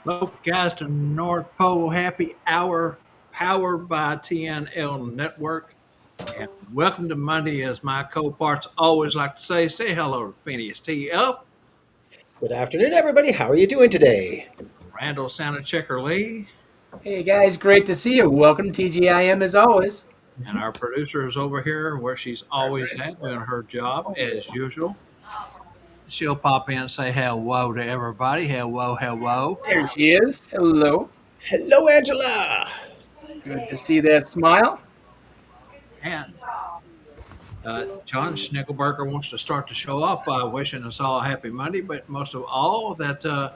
Guys to North Pole Happy Hour, powered by TNL Network. And welcome to Monday, as my co-parts always like to say. Say hello to Phineas T. Up, Good afternoon, everybody. How are you doing today? Randall Santa Checker Lee, Hey guys, great to see you. Welcome to TGIM as always. and our producer is over here where she's always at, doing her job as usual. She'll pop in and say hello to everybody. Hello, hello. There she is. Hello. Hello, Angela. Good to see that smile. And John Schnickelberger wants to start the show off by wishing us all a happy Monday, but most of all, that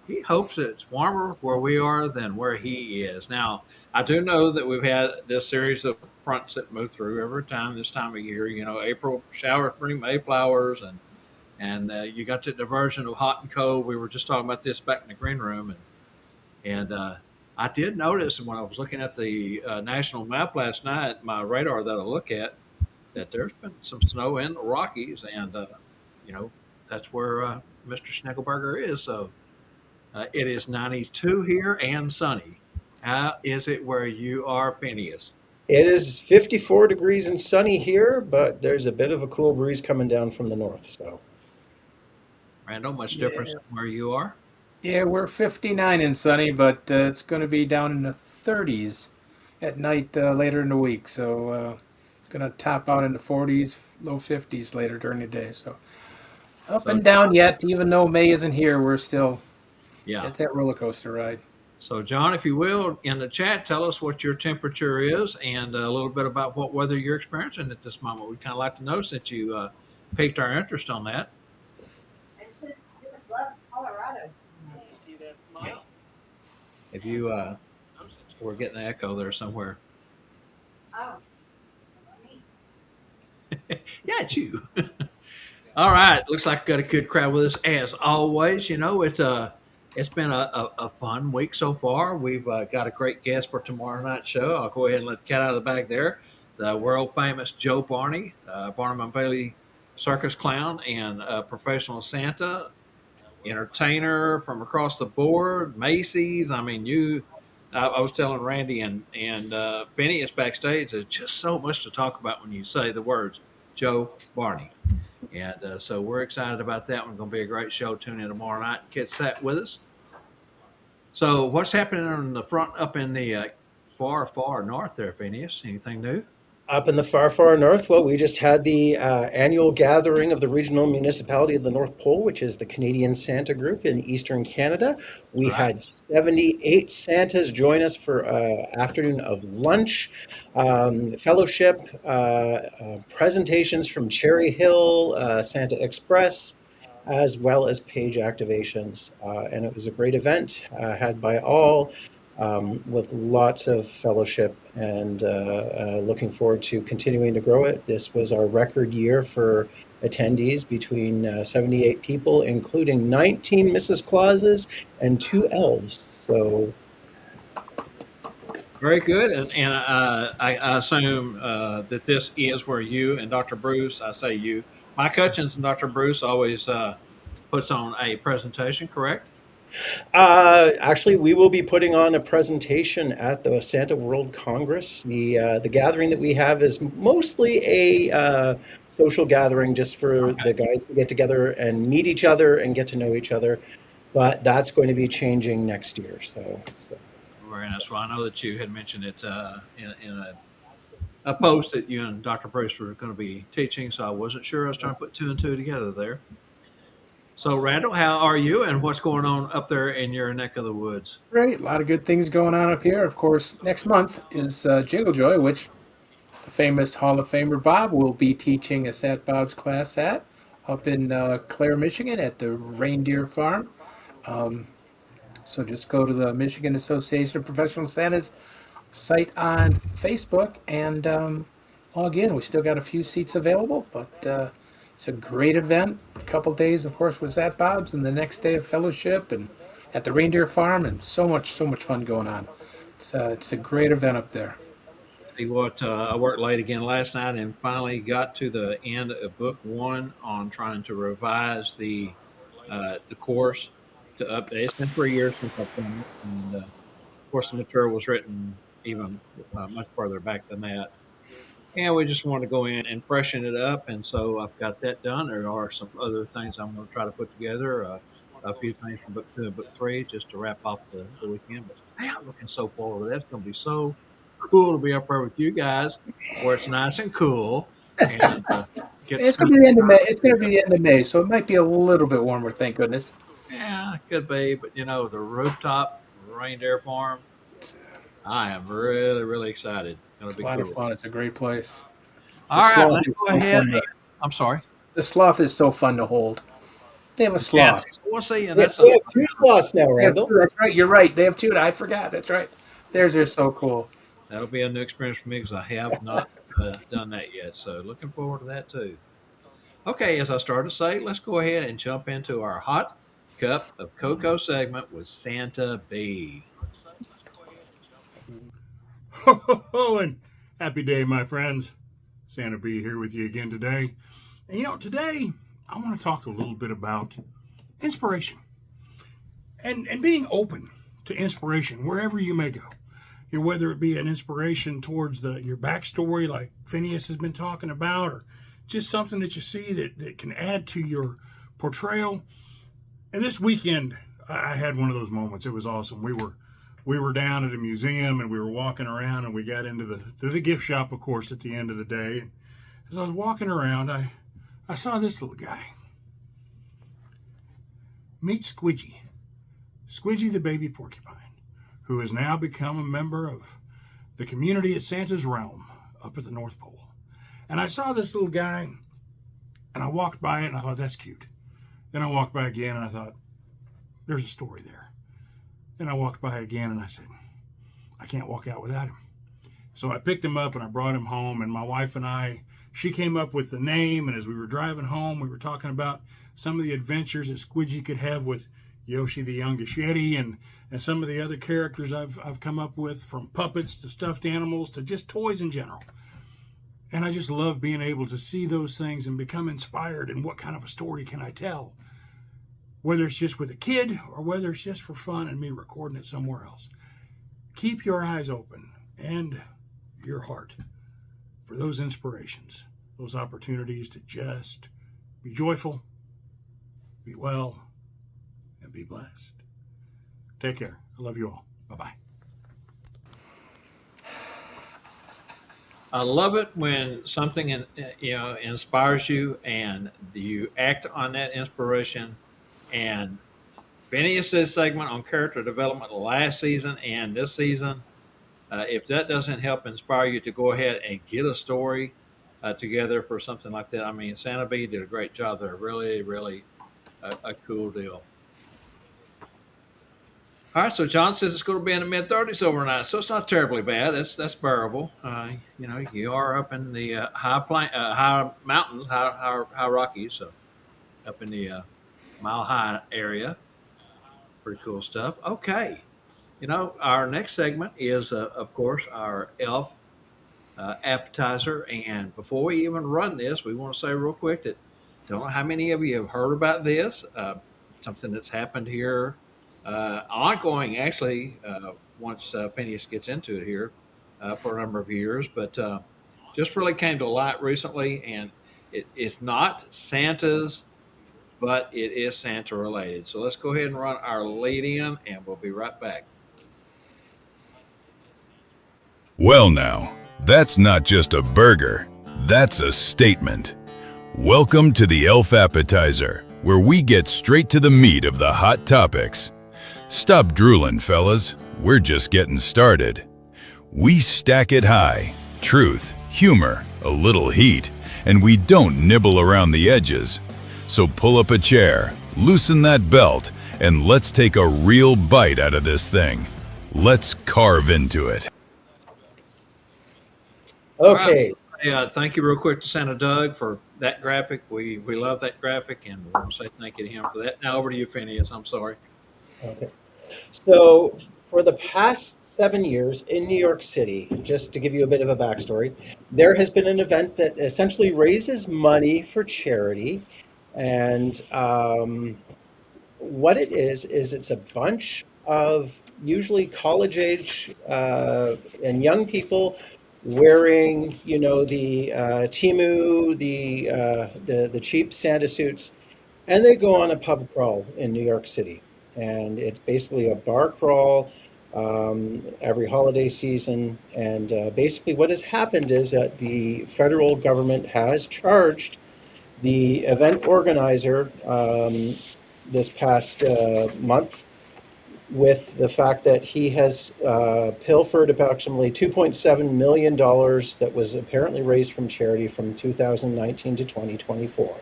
he hopes it's warmer where we are than where he is. Now, I do know that we've had this series of fronts that move through every time this time of year. You know, April showers bring May flowers, and you got the diversion of hot and cold. We were just talking about this back in the green room, and I did notice when I was looking at the national map last night, my radar that I look at, that there's been some snow in the Rockies, and you know that's where Mr. Schnickelberger is. So it is 92 here and sunny. How is it where you are, Phineas? It is 54 degrees and sunny here, but there's a bit of a cool breeze coming down from the north. Randall, much difference Yeah. from where you are? Yeah, we're 59 and sunny, but it's going to be down in the 30s at night later in the week. So going to top out in the 40s, low 50s later during the day. So up So, and down yet, even though May isn't here, we're still yeah. at that roller coaster ride. So, John, if you will, in the chat, tell us what your temperature is and a little bit about what weather you're experiencing at this moment. We'd kind of like to know since you piqued our interest on that. You see that smile? If you, we're getting an echo there somewhere. Yeah, it's you. All right, looks like we got a good crowd with us as always. You know, it's been a fun week so far. We've got a great guest for tomorrow night's show. I'll go ahead and let the cat out of the bag there. The world famous Joe Barney, Barnum and Bailey circus clown and professional Santa, entertainer from across the board, Macy's. I mean, you. I was telling Randy and Phineas backstage. There's just so much to talk about when you say the words Joe Barney. And so we're excited about that one. Going to be a great show. Tune in tomorrow night and catch that with us. So, what's happening on the front up in the far, far north there, Phineas? Anything new? Up in the far, far north, well, we just had the annual gathering of the regional municipality of the North Pole, which is the Canadian Santa Group in Eastern Canada. We Right. had 78 Santas join us for afternoon of lunch, fellowship, presentations from Cherry Hill, Santa Express, as well as page activations. And it was a great event had by all with lots of fellowship and looking forward to continuing to grow it. This was our record year for attendees between 78 people, including 19 Mrs. Clauses and two elves. So Very good. And I assume that this is where you and Dr. Bruce, I say you, Mike Hutchins and Dr. Bruce always puts on a presentation, correct? actually, we will be putting on a presentation at the Santa World Congress. The gathering that we have is mostly a social gathering, just for Okay. the guys to get together and meet each other and get to know each other. But that's going to be changing next year. So Very nice. Well, I know that you had mentioned it in a post that you and Dr. Bruce were going to be teaching, so I wasn't sure. I was trying to put two and two together there. So, Randall, how are you, and what's going on up there in your neck of the woods? Great, a lot of good things going on up here. Of course, next month is Jiggle Joy, which the famous Hall of Famer Bob will be teaching us at Bob's class at up in Clare, Michigan at the Reindeer Farm. So just go to the Michigan Association of Professional Santas site on Facebook and log in. We still got a few seats available, but it's a great event. A couple days, of course, was at Bob's, and the next day of fellowship and at the Reindeer Farm, and so much fun going on. It's a great event up there. See what I worked late again last night and finally got to the end of book one on trying to revise the course. to update. It's been 3 years since I've done it, and of course, the material was written even much further back than that. And we just want to go in and freshen it up, and so I've got that done. There are some other things I'm going to try to put together. A few things from book 2 and book 3 just to wrap up the weekend. But man, I'm looking so forward to that. It's going to be so cool to be up there with you guys where it's nice and cool. And It's going to be the end of May. It's going to be the end of May, so it might be a little bit warmer. Thank goodness. Yeah, it could be, but the rooftop reindeer farm, I am really, really excited. It's going to It's be a lot cool. of fun. It's a great place. All right, sloth let's is go so ahead. fun. I'm sorry. The sloth is so fun to hold. They have a sloth. Yes. We'll see, and Yes, that's we have 2 sloths now, They have Randall. two, that's right. You're right. They have two. I forgot. That's right. Theirs are so cool. that'll be a new experience for me because I have not done that yet. So looking forward to that too. Okay, as I started to say, let's go ahead and jump into our hot cup of cocoa segment with Santa B. Ho, ho, ho, and happy day, my friends. Santa B here with you again today. And today I want to talk a little bit about inspiration and being open to inspiration wherever you may go. Whether it be an inspiration towards your backstory, like Phineas has been talking about, or just something that you see that can add to your portrayal. And this weekend, I had one of those moments. It was awesome. We were down at a museum and we were walking around and we got into the gift shop, of course, at the end of the day. And as I was walking around, I saw this little guy. Meet Squidgy. Squidgy the baby porcupine, who has now become a member of the community at Santa's Realm up at the North Pole. And I saw this little guy and I walked by it and I thought, that's cute. Then I walked by again and I thought, there's a story there. Then I walked by again and I said, I can't walk out without him. So I picked him up and I brought him home, and my wife and she came up with the name, and as we were driving home, we were talking about some of the adventures that Squidgy could have with Yoshi the Youngish Yeti and some of the other characters I've come up with, from puppets to stuffed animals to just toys in general. And I just love being able to see those things and become inspired. And what kind of a story can I tell? Whether it's just with a kid or whether it's just for fun and me recording it somewhere else. Keep your eyes open and your heart for those inspirations, those opportunities to just be joyful, be well, and be blessed. Take care. I love you all. Bye-bye. I love it when something inspires you and you act on that inspiration. And Phineas's segment on character development last season and this season, if that doesn't help inspire you to go ahead and get a story together for something like that, I mean, Santa B did a great job there. Really, really a cool deal. All right, so John says it's going to be in the mid-30s overnight, so it's not terribly bad. That's bearable. You are up in the high mountains, high Rockies, so up in the Mile High area. Pretty cool stuff. Okay, our next segment is, of course, our elf appetizer. And before we even run this, we want to say real quick that don't know how many of you have heard about this. Something that's happened here. Ongoing, actually, once Phineas gets into it here for a number of years, but just really came to light recently, and it's not Santa's, but it is Santa related. So let's go ahead and run our lead in, and we'll be right back. Well now, that's not just a burger, that's a statement. Welcome to the Elf Appetizer, where we get straight to the meat of the hot topics. Stop drooling, fellas. We're just getting started. We stack it high. Truth, humor, a little heat, and we don't nibble around the edges. So pull up a chair, loosen that belt, and let's take a real bite out of this thing. Let's carve into it. Okay. All right. Thank you real quick to Santa Doug for that graphic. We love that graphic, and we want to say thank you to him for that. Now over to you, Phineas. I'm sorry. Okay. So for the past 7 years in New York City, just to give you a bit of a backstory, there has been an event that essentially raises money for charity. And what it is it's a bunch of usually college age and young people wearing, the Timu, the cheap Santa suits, and they go on a pub crawl in New York City. And it's basically a bar crawl every holiday season. And basically, what has happened is that the federal government has charged the event organizer this past month with the fact that he has pilfered approximately $2.7 million that was apparently raised from charity from 2019 to 2024.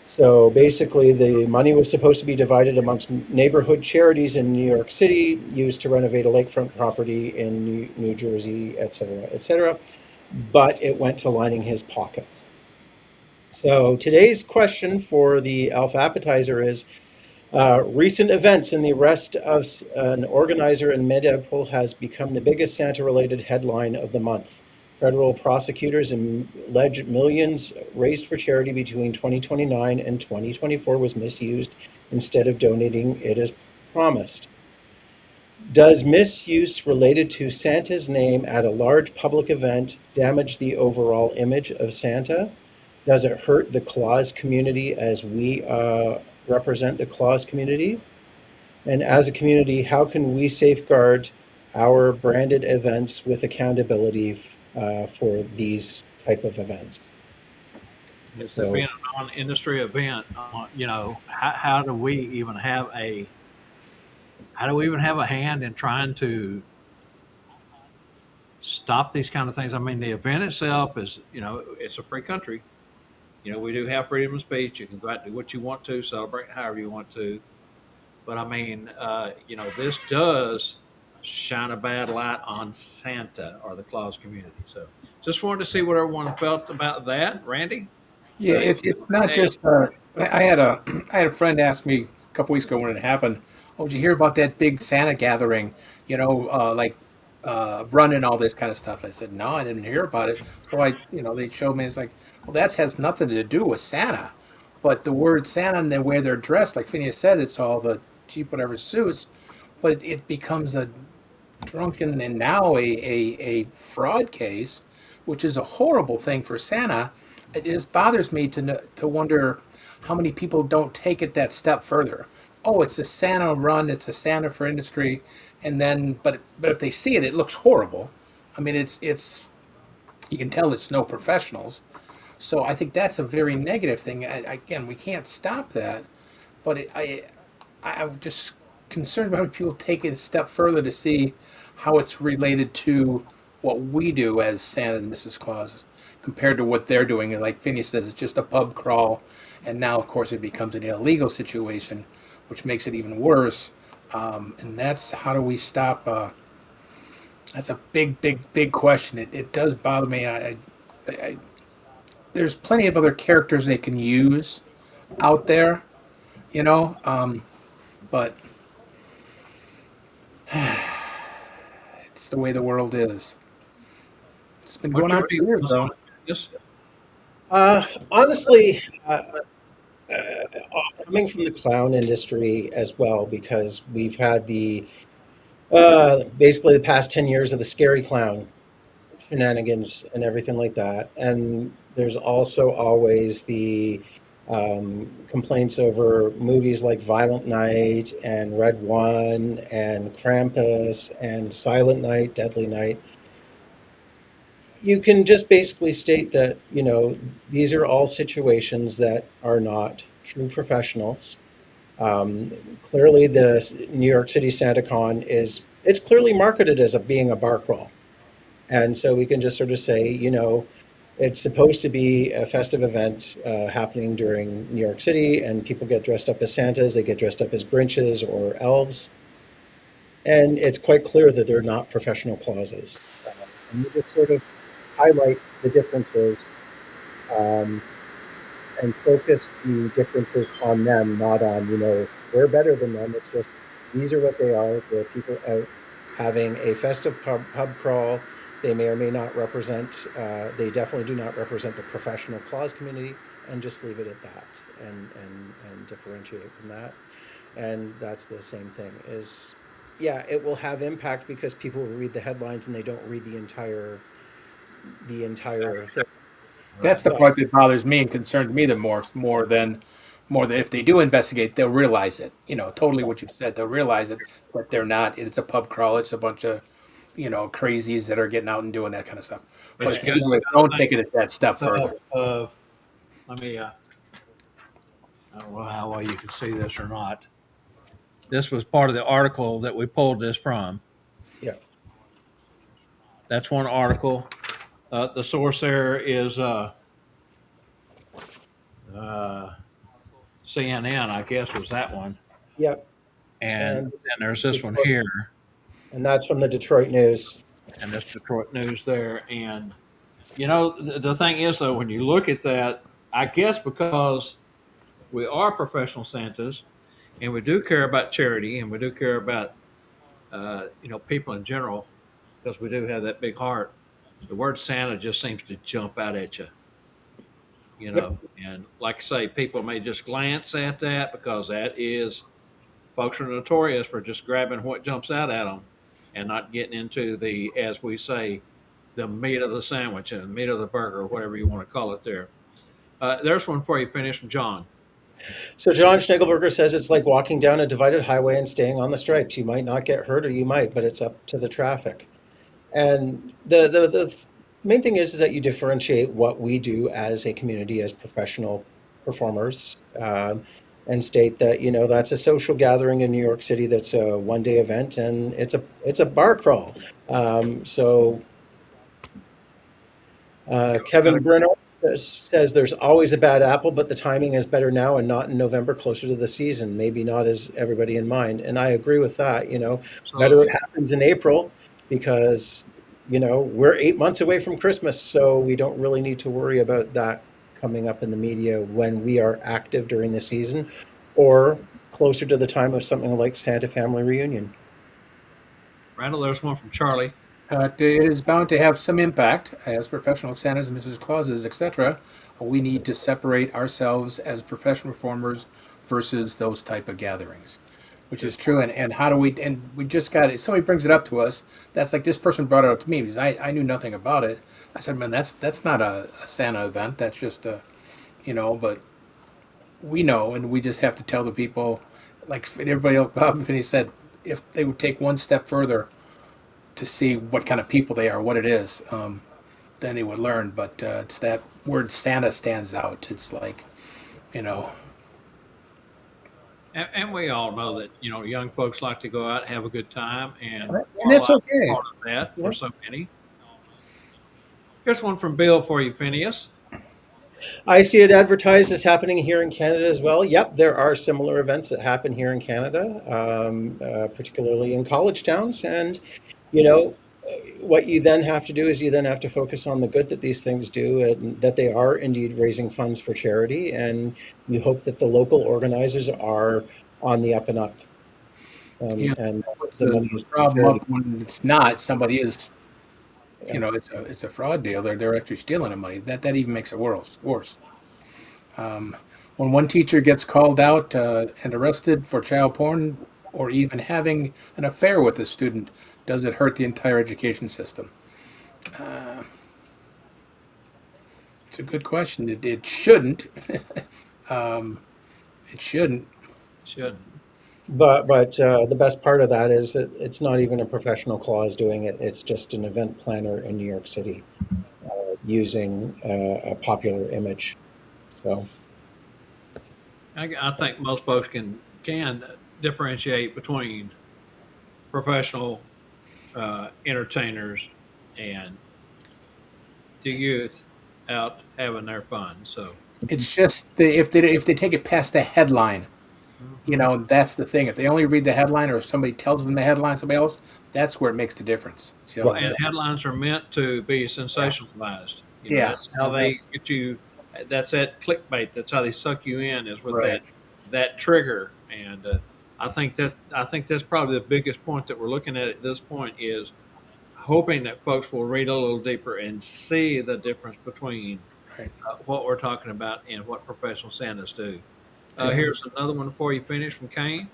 So basically, the money was supposed to be divided amongst neighborhood charities in New York City, used to renovate a lakefront property in New Jersey, et cetera, et cetera. But it went to lining his pockets. So today's question for the Alpha Appetizer is, recent events in the arrest of an organizer in Mid-April has become the biggest Santa-related headline of the month. Federal prosecutors allege millions raised for charity between 2029 and 2024 was misused instead of donating it as promised. Does misuse related to Santa's name at a large public event damage the overall image of Santa? Does it hurt the Claus community as we represent the Claus community? And as a community, how can we safeguard our branded events with accountability for these type of events? It's being a non-industry event. How do we even have a hand in trying to stop these kind of things? I mean, the event itself is, it's a free country. We do have freedom of speech. You can go out and do what you want to, celebrate however you want to. But I mean, this does shine a bad light on Santa or the Claus community. So just wanted to see what everyone felt about that. Randy? Yeah, it's not just. I had a friend ask me a couple weeks ago when it happened. Oh, did you hear about that big Santa gathering? Running all this kind of stuff. I said, no, I didn't hear about it. So they showed me. It's like, well, that has nothing to do with Santa, but the word Santa and the way they're dressed, like Phineas said, it's all the cheap whatever suits, but it becomes a drunken and now a fraud case, which is a horrible thing for Santa. It just bothers me to wonder how many people don't take it that step further. Oh, it's a Santa run, it's a Santa for industry, and then but if they see it, it looks horrible. I mean, it's you can tell it's no professionals. So I think that's a very negative thing. Again, we can't stop that, but I'm just concerned about how people take it a step further to see how it's related to what we do as Santa and Mrs. Claus compared to what they're doing. And like Phineas says, it's just a pub crawl, and now of course it becomes an illegal situation, which makes it even worse. And that's how do we stop? That's a big question. It does bother me. There's plenty of other characters they can use out there, but it's the way the world is. It's been going on for years, though. Yes. Honestly, coming from the clown industry as well, because we've had the basically the past 10 years of the scary clown shenanigans and everything like that. And there's also always the complaints over movies like Violent Night and Red One and Krampus and Silent Night, Deadly Night. You can just basically state that, these are all situations that are not true professionals. Clearly, the New York City SantaCon it's clearly marketed as being a bar crawl. And so we can just sort of say, it's supposed to be a festive event happening during New York City, and people get dressed up as Santas, they get dressed up as Grinches or elves. And it's quite clear that they're not professional Clauses. And we just sort of highlight the differences and focus the differences on them, not on, we're better than them. It's just, these are what they are. They're people out having a festive pub crawl. They may or may not represent, they definitely do not represent the professional Claus community, and just leave it at that and differentiate from that. And that's the same thing. Is yeah, it will have impact because people will read the headlines and they don't read the entire thing. That's Right. the But part that bothers me and concerns me the more than if they do investigate, they'll realize it. Totally what you said. They'll realize it, but they're not. It's a pub crawl. It's a bunch of crazies that are getting out and doing that kind of stuff. But But you if got you do it, don't take it at that step further. let me, I don't know how well you can see this or not. This was part of the article that we pulled this from. yeah, That's one article. The source there is CNN, I guess, was that one. yeah, And and then there's this one Detroit, here, and that's from the Detroit News. and this Detroit News there. And, the thing is, though, when you look at that, I guess because we are professional Santas and we do care about charity and we do care about, people in general, because we do have that big heart, the word Santa just seems to jump out at you. Yep. And like I say, people may just glance at that because that is, folks are notorious for just grabbing what jumps out at them and not getting into the, as we say, the meat of the sandwich and the meat of the burger, whatever you want to call it there. There's one for you, finish from John. So John Schnegelberger says it's like walking down a divided highway and staying on the stripes. You might not get hurt, or you might, but it's up to the traffic. And the main thing is that you differentiate what we do as a community, as professional performers, and state that that's a social gathering in New York City. That's a one-day event, and it's a bar crawl. So Kevin Bruno says there's always a bad apple, but the timing is better now and not in November, closer to the season. Maybe not as everybody in mind. And I agree with that. Better So it happens in April because, we're 8 months away from Christmas. So we don't really need to worry about that coming up in the media when we are active during the season or closer to the time of something like Santa Family Reunion. Randall, there's one from Charlie. It is bound to have some impact as professional Santas, Mrs. Clauses, etc. We need to separate ourselves as professional performers versus those type of gatherings, which is true. And how do we? And we just got it. Somebody brings it up to us. That's like this person brought it up to me because I knew nothing about it. I said, man, that's not a Santa event. That's just but we know, and we just have to tell the people, like everybody else, Bob and Finney said, if they would take one step further to see what kind of people they are, what it is, then they would learn. But it's that word Santa stands out. It's like, you know, And we all know that, young folks like to go out and have a good time, and and that's all okay. part of that Yeah. for so many. Here's one from Bill for you, Phineas. I see it advertised as happening here in Canada as well. Yep, there are similar events that happen here in Canada, particularly in college towns. And, you know, what you then have to do is you then have to focus on the good that these things do and that they are indeed raising funds for charity. And you hope that the local organizers are on the up and up. Yeah. And What's the the money is for problem charity. up when it's not? Somebody is, it's a fraud deal. They're actually stealing the money. That even makes it worse. When one teacher gets called out and arrested for child porn or even having an affair with a student, does it hurt the entire education system? It's a good question. It shouldn't. It shouldn't. Should. But the best part of that is that it's not even a professional clause doing it. It's just an event planner in New York City using a popular image. So I think most folks can differentiate between professional entertainers and the youth out having their fun. So It's just if they take it past the headline, that's the thing. If they only read the headline or somebody tells them the headline, somebody else, that's where it makes the difference. So, and headlines are meant to be sensationalized. Yeah. That's how they get you. That's that clickbait. That's how they suck you in, is with Right. that trigger. And I think that's probably the biggest point that we're looking at this point, is hoping that folks will read a little deeper and see the difference between Right. what we're talking about and what professional Santas do. Yeah. Here's another one before you finish from Kane.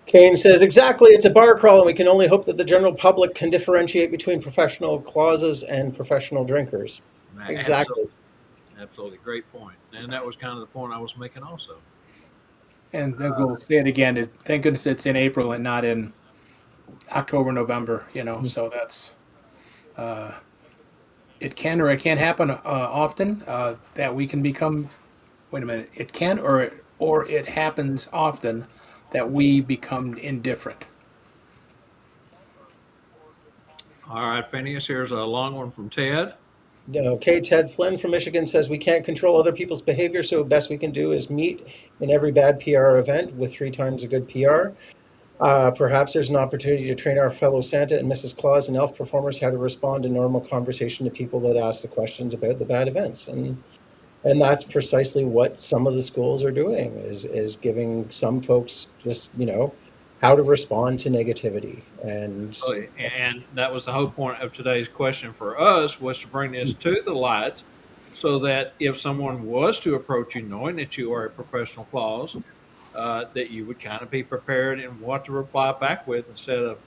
Kane says, exactly, it's a bar crawl, and we can only hope that the general public can differentiate between professional clauses and professional drinkers. Exactly. Absolutely. Absolutely. Great point. And that was kind of the point I was making also. And then we'll say it again. Thank goodness it's in April and not in October, November. So that's it can or it can't happen often that we can become. Wait a minute. It can or it happens often that we become indifferent. All right, Phineas, here's a long one from Ted. Okay, Ted Flynn from Michigan says, we can't control other people's behavior, so the best we can do is meet in every bad PR event with 3 times a good PR. Perhaps there's an opportunity to train our fellow Santa and Mrs. Claus and elf performers how to respond in normal conversation to people that ask the questions about the bad events. And that's precisely what some of the schools are doing, is giving some folks just, how to respond to negativity. And that was the whole point of today's question for us, was to bring this to the light so that if someone was to approach you knowing that you are a professional clause, that you would kind of be prepared in what to reply back with instead of,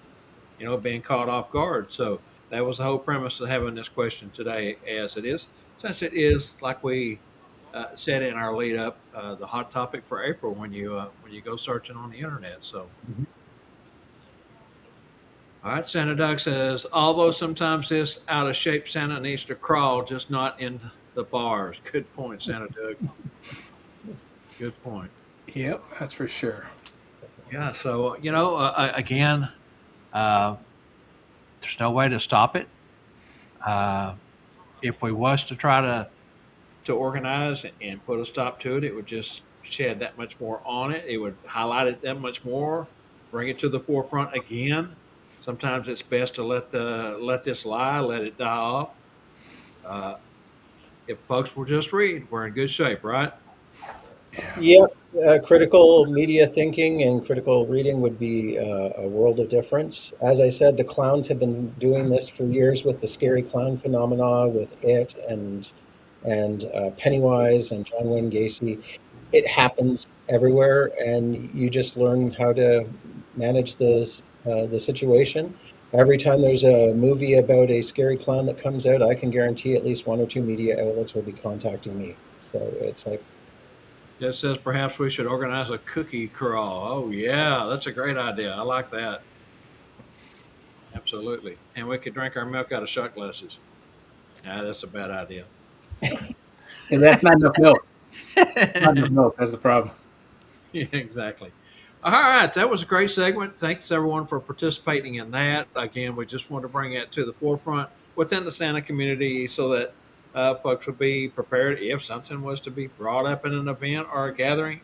being caught off guard. So that was the whole premise of having this question today, as it is, since it is, like we said in our lead up, the hot topic for April when you go searching on the internet. So, All right, Santa Doug says, although sometimes this out of shape Santa needs to crawl, just not in the bars. Good point, Santa Doug. Good point. Yep, that's for sure. Yeah. So again, there's no way to stop it. If we was to try to organize and put a stop to it, it would just shed that much more on it. It would highlight it that much more, bring it to the forefront again. Sometimes it's best to let this lie, let it die off. If folks will just read, we're in good shape, right? Yep. Critical media thinking and critical reading would be a world of difference. As I said, the clowns have been doing this for years with the scary clown phenomena, with It and Pennywise and John Wayne Gacy. It happens everywhere, and you just learn how to manage the situation. Every time there's a movie about a scary clown that comes out, I can guarantee at least 1 or 2 media outlets will be contacting me. So it's like, It says perhaps we should organize a cookie crawl. Oh, yeah, that's a great idea. I like that. Absolutely. And we could drink our milk out of shot glasses. Nah, that's a bad idea. And that's not enough milk. Not enough milk. That's the problem. Yeah, exactly. All right, that was a great segment. Thanks, everyone, for participating in that. Again, we just want to bring it to the forefront within the Santa community so that folks would be prepared if something was to be brought up in an event or a gathering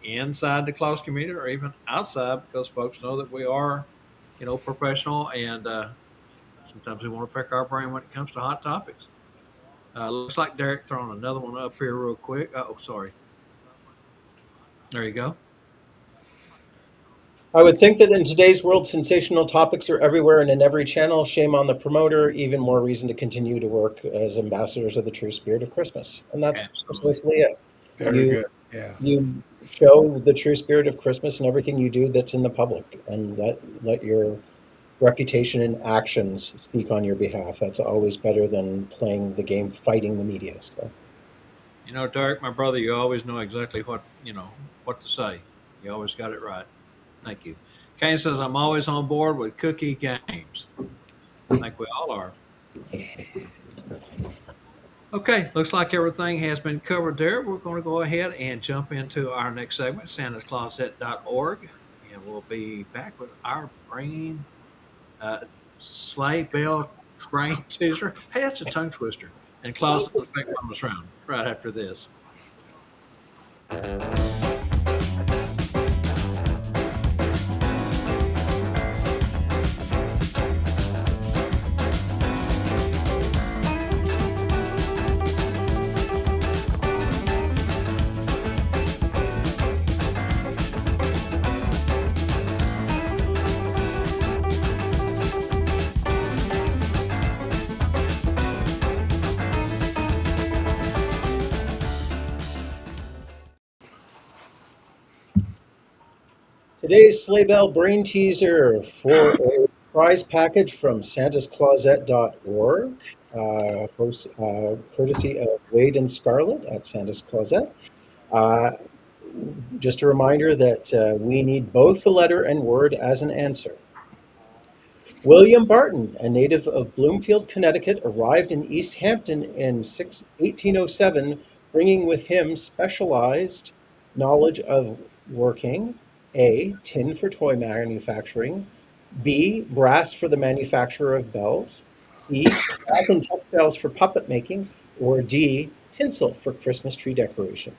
inside the Claus community or even outside, because folks know that we are, professional, and sometimes we want to pick our brain when it comes to hot topics. Looks like Derek throwing another one up here real quick. Oh, sorry. There you go. I would think that in today's world, sensational topics are everywhere and in every channel. Shame on the promoter. Even more reason to continue to work as ambassadors of the true spirit of Christmas. And that's precisely it. Very good. Yeah. You show the true spirit of Christmas in everything you do that's in the public, and let your reputation and actions speak on your behalf. That's always better than playing the game, fighting the media. So, Derek, my brother, you always know exactly what to say. You always got it right. Thank you. Kane says, I'm always on board with cookie games. I think we all are. Okay, looks like everything has been covered there. We're going to go ahead and jump into our next segment, santascloset.org, and we'll be back with our brain sleigh bell brain teaser. Hey, that's a tongue twister. And Claus will back on us round right after this. Today's sleigh bell brain teaser for a prize package from santascloset.org, courtesy of Wade and Scarlett at Santa's Closet. Just a reminder that we need both the letter and word as an answer. William Barton, a native of Bloomfield, Connecticut, arrived in East Hampton in 1807, bringing with him specialized knowledge of working A, tin for toy manufacturing, B, brass for the manufacture of bells, C, cloth and textiles for puppet making, or D, tinsel for Christmas tree decorations.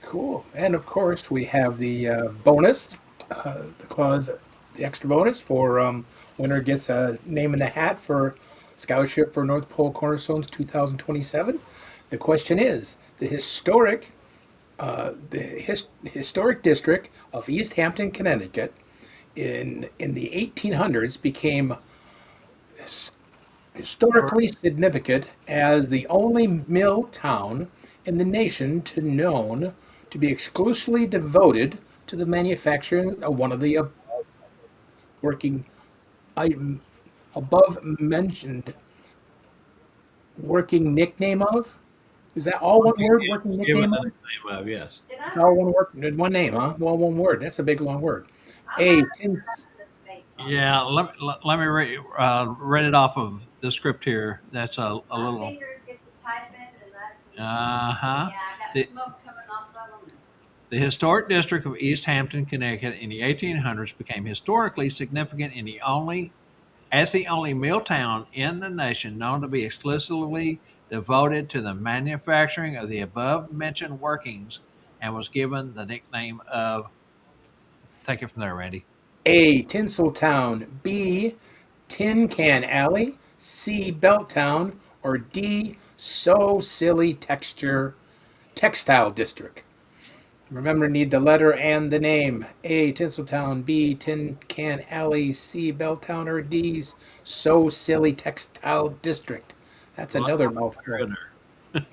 Cool. And of course, we have the bonus, the extra bonus for winner gets a name in the hat for scholarship for North Pole Cornerstones 2027. The question is historic district of East Hampton, Connecticut, in the 1800s became historically significant as the only mill town in the nation to be exclusively devoted to the manufacturing of one of the working item above mentioned working nickname of. Is that all one word? Working Give it nickname the of? name of, yes. It's all one word. One name, huh? Well, one word. That's a big long word. A. Yeah, let me read it off of the script here. That's a little. Fingers get to typing, and that's. Uh-huh. Yeah, I got The- smoke coming off of them. The historic district of East Hampton, Connecticut in the 1800s became historically significant as the only mill town in the nation known to be exclusively devoted to the manufacturing of the above mentioned workings and was given the nickname of, take it from there, Randy. A. Tinseltown. B. Tin Can Alley. C. Belttown. Or D. So Silly Textile District. Remember, need the letter and the name. A. Tinseltown. B. Tin Can Alley. C. Belttown. Or D. So Silly Textile District. That's another mouthful. They're all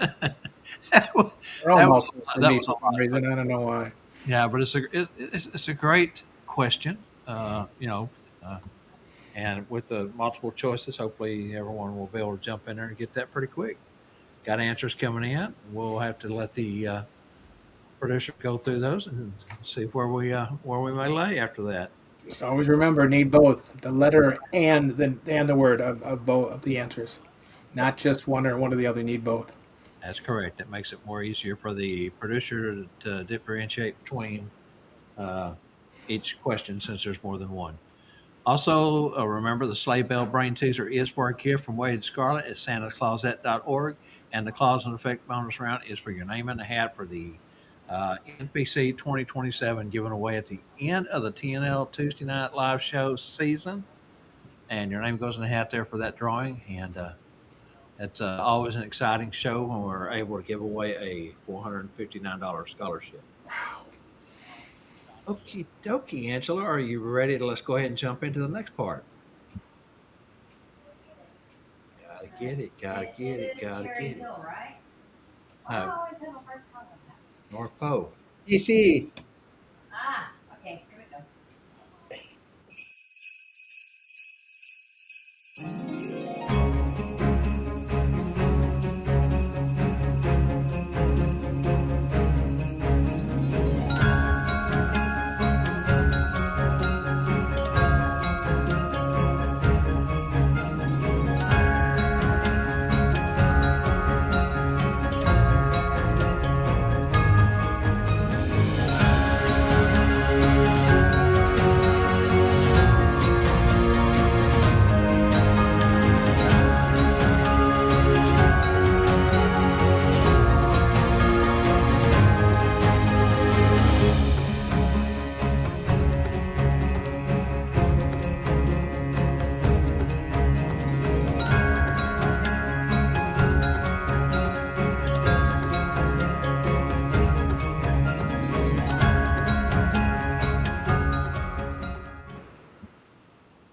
That was- mouthfuls for that me was for some reason. I don't know why. Yeah, but it's a great question, and with the multiple choices, hopefully everyone will be able to jump in there and get that pretty quick. Got answers coming in. We'll have to let the producer go through those and see where we may lay after that. Just always remember, need both the letter and the word of both of the answers, not just one or one or the other. Need both. That's correct. It makes it more easier for the producer to differentiate between each question since there's more than one. Also, remember the sleigh bell brain teaser is for a gift from Wade Scarlett at santascloset.org, and the Clause and Effect bonus round is for your name in the hat for the NPC 2027 given away at the end of the TNL Tuesday Night Live show season. And your name goes in the hat there for that drawing. And it's always an exciting show when we're able to give away a $459 scholarship. Wow. Okie dokie, Angela. Are you ready let's go ahead and jump into the next part? Gotta get it, gotta get it, gotta Cherry get it. Hill, right? No. I always have a hard time with that. North Pole. DC. Ah, okay, here we go.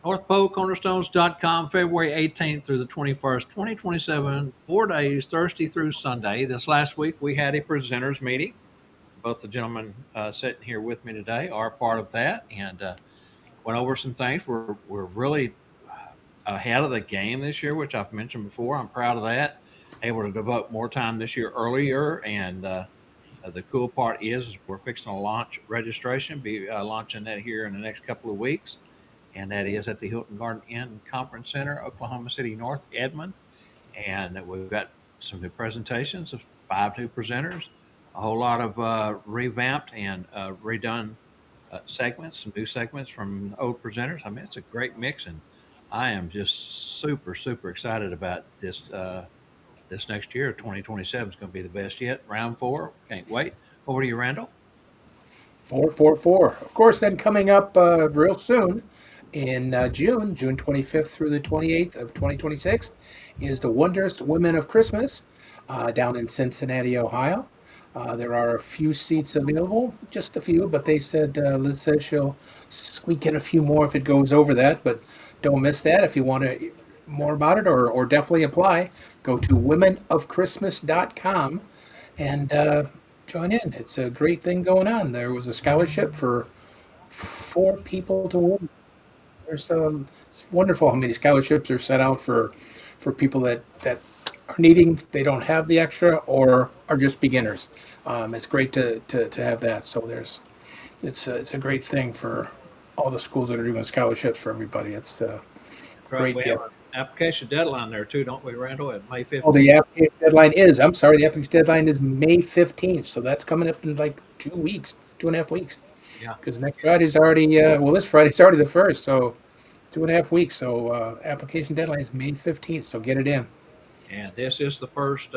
NorthPoleCornerstones.com, February 18th through the 21st, 2027, 4 days, Thursday through Sunday. This last week we had a presenters meeting. both the gentlemen sitting here with me today are part of that, and went over some things. We're really ahead of the game this year, which I've mentioned before. I'm proud of that. Able to devote more time this year earlier, and the cool part is we're fixing to launch registration. Be launching that here in the next couple of weeks, and that is at the Hilton Garden Inn Conference Center, Oklahoma City North, Edmond. And we've got some new presentations of 5 new presenters, a whole lot of revamped and redone segments, some new segments from old presenters. I mean, it's a great mix, and I am just super, super excited about this. This next year, 2027 is going to be the best yet. Round 4, can't wait. Over to you, Randall. 444. Of course, then coming up real soon in June 25th through the 28th of 2026, is the Wondrous Women of Christmas down in Cincinnati, Ohio. There are a few seats available, just a few, but they said, Liz says she'll squeak in a few more if it goes over that, but don't miss that. If you want to more about it or definitely apply, go to womenofchristmas.com and join in. It's a great thing going on. There was a scholarship for 4 people to win. It's wonderful how many scholarships are set out for people that are needing, they don't have the extra or are just beginners. It's great to have that. So it's a great thing for all the schools that are doing scholarships for everybody. It's a great We gift. have an application deadline there too, don't we, Randall? At May 15th. Oh, the application deadline is May 15th. So that's coming up in like 2 weeks, 2.5 weeks. Yeah. Because next Friday's already, this Friday's already the 1st. So 2.5 weeks. So application deadline is May 15th. So get it in. And this is the first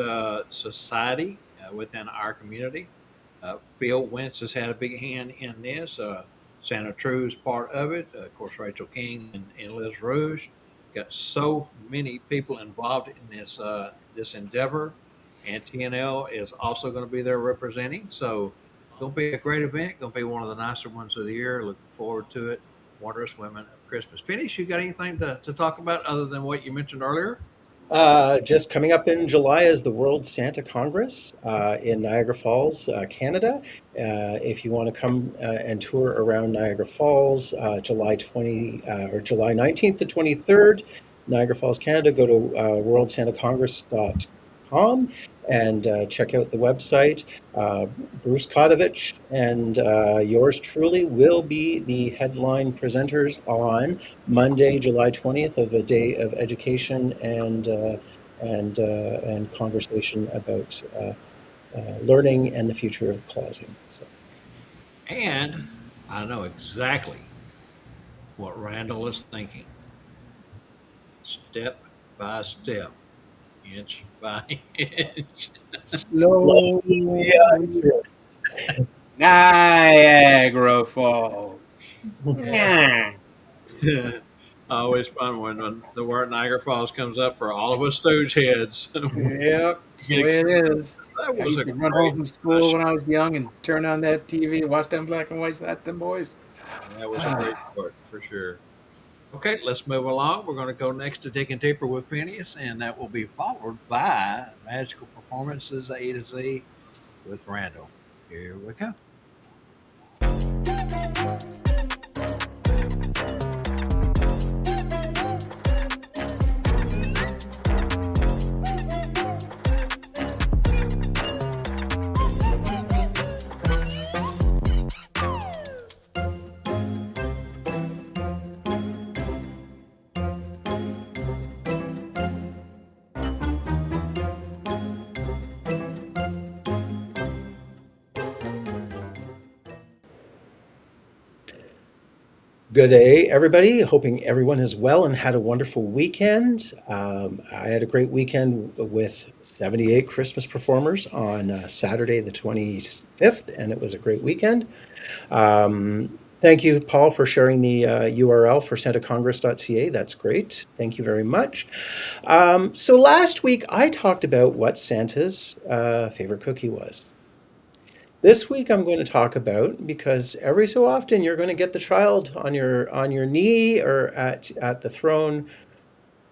society within our community. Phil Wentz has had a big hand in this. Santa True's part of it. Of course, Rachel King and Liz Rouge. Got so many people involved in this endeavor, and TNL is also going to be there representing. So, it's going to be a great event. Going to be one of the nicer ones of the year. Looking forward to it. Wondrous Women of Christmas. Phineas, you got anything to talk about other than what you mentioned earlier? Just coming up in July is the World Santa Congress in Niagara Falls, Canada. If you want to come and tour around Niagara Falls, July 19th to 23rd, Niagara Falls, Canada, go to worldsantacongress.com and check out the website. Bruce Kodovich and yours truly will be the headline presenters on Monday, July 20th, of a day of education and conversation about learning and the future of closing. So. And I know exactly what Randall is thinking. Step by step, inch by inch. Slow. Yeah. Niagara Falls. Yeah. Always fun when the word Niagara Falls comes up for all of us Stooge heads. Yep, that's the way it is. That I was used a to run great home from school when I was young and turn on that TV and watch them black and white them boys. That was a great part for sure. Okay, let's move along. We're going to go next to Digging Deeper with Phineas, and that will be followed by Magical Performances A to Z with Randall. Here we go. Good day, everybody. Hoping everyone is well and had a wonderful weekend. I had a great weekend with 78 Christmas performers on Saturday, the 25th, and it was a great weekend. Thank you, Paul, for sharing the URL for santacongress.ca. That's great. Thank you very much. So last week, I talked about what Santa's favorite cookie was. This week I'm going to talk about, because every so often you're going to get the child on your knee or at the throne.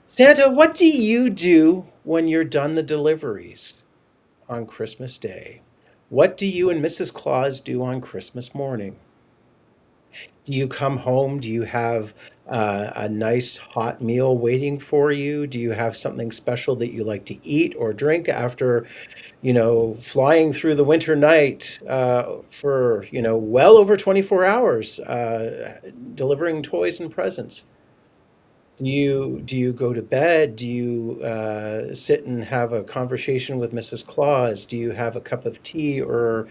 Santa, what do you do when you're done the deliveries on Christmas Day? What do you and Mrs. Claus do on Christmas morning? Do you come home? Do you have a nice hot meal waiting for you? Do you have something special that you like to eat or drink after, flying through the winter night for, well over 24 hours, delivering toys and presents? Do you go to bed? Do you sit and have a conversation with Mrs. Claus? Do you have a cup of tea or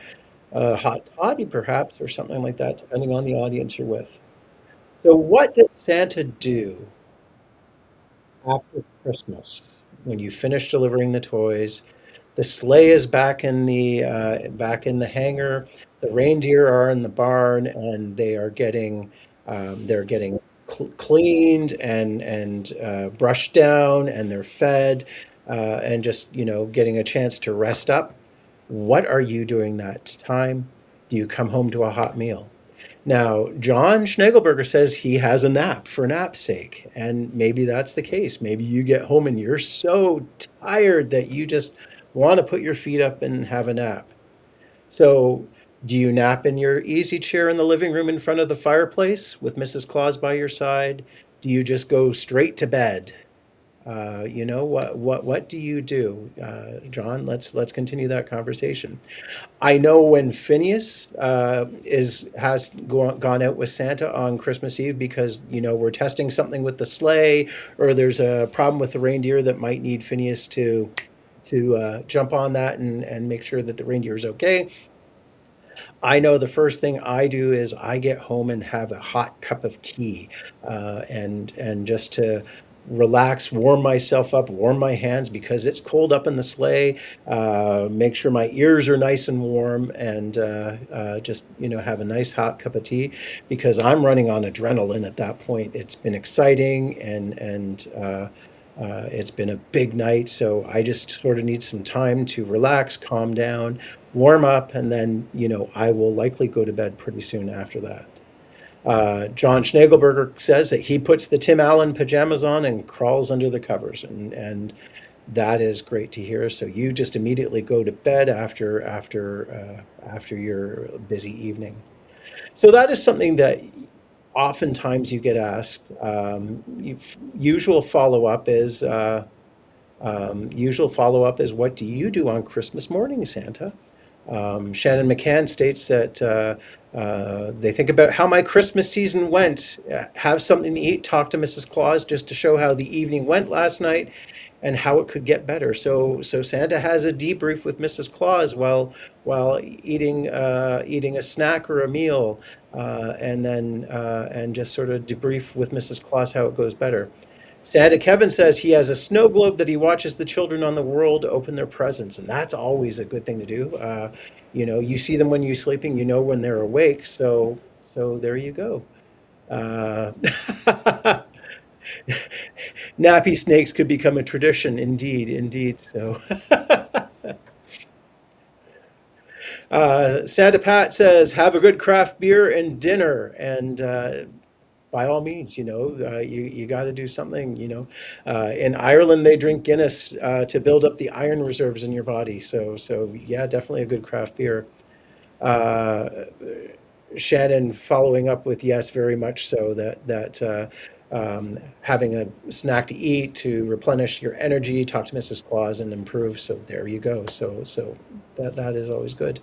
a hot toddy, perhaps, or something like that, depending on the audience you're with? So, what does Santa do after Christmas when you finish delivering the toys? The sleigh is back in the hangar. The reindeer are in the barn, and they're getting cleaned and brushed down, and they're fed, and just getting a chance to rest up. What are you doing that time? Do you come home to a hot meal? Now, John Schnegelberger says he has a nap for nap's sake, and maybe that's the case. Maybe you get home and you're so tired that you just want to put your feet up and have a nap. So, do you nap in your easy chair in the living room in front of the fireplace with Mrs. Claus by your side? Do you just go straight to bed? What do you do, John? Let's continue that conversation. I know when Phineas has gone out with Santa on Christmas Eve because we're testing something with the sleigh, or there's a problem with the reindeer that might need Phineas to jump on that and make sure that the reindeer is okay. I know the first thing I do is I get home and have a hot cup of tea, and just to relax, warm myself up, warm my hands because it's cold up in the sleigh. Make sure my ears are nice and warm, and just have a nice hot cup of tea because I'm running on adrenaline at that point. It's been exciting, and it's been a big night, so I just sort of need some time to relax, calm down, warm up, and then I will likely go to bed pretty soon after that. John Schnegelberger says that he puts the Tim Allen pajamas on and crawls under the covers, and that is great to hear. So you just immediately go to bed after your busy evening. So that is something that oftentimes you get asked. Usual follow up is what do you do on Christmas morning, Santa? Shannon McCann states that they think about how my Christmas season went, have something to eat, talk to Mrs. Claus just to show how the evening went last night and how it could get better. So Santa has a debrief with Mrs. Claus while eating a snack or a meal, and just sort of debrief with Mrs. Claus how it goes better. Santa Kevin says he has a snow globe that he watches the children on the world open their presents, and that's always a good thing to do. You see them when you're sleeping, when they're awake. So there you go. Nappy snakes could become a tradition, indeed. So Santa Pat says, have a good craft beer and dinner, and by all means, you got to do something. In Ireland, they drink Guinness to build up the iron reserves in your body. So yeah, definitely a good craft beer. Shannon following up with yes, very much so. That having a snack to eat to replenish your energy, talk to Mrs. Claus and improve. So there you go. So that is always good.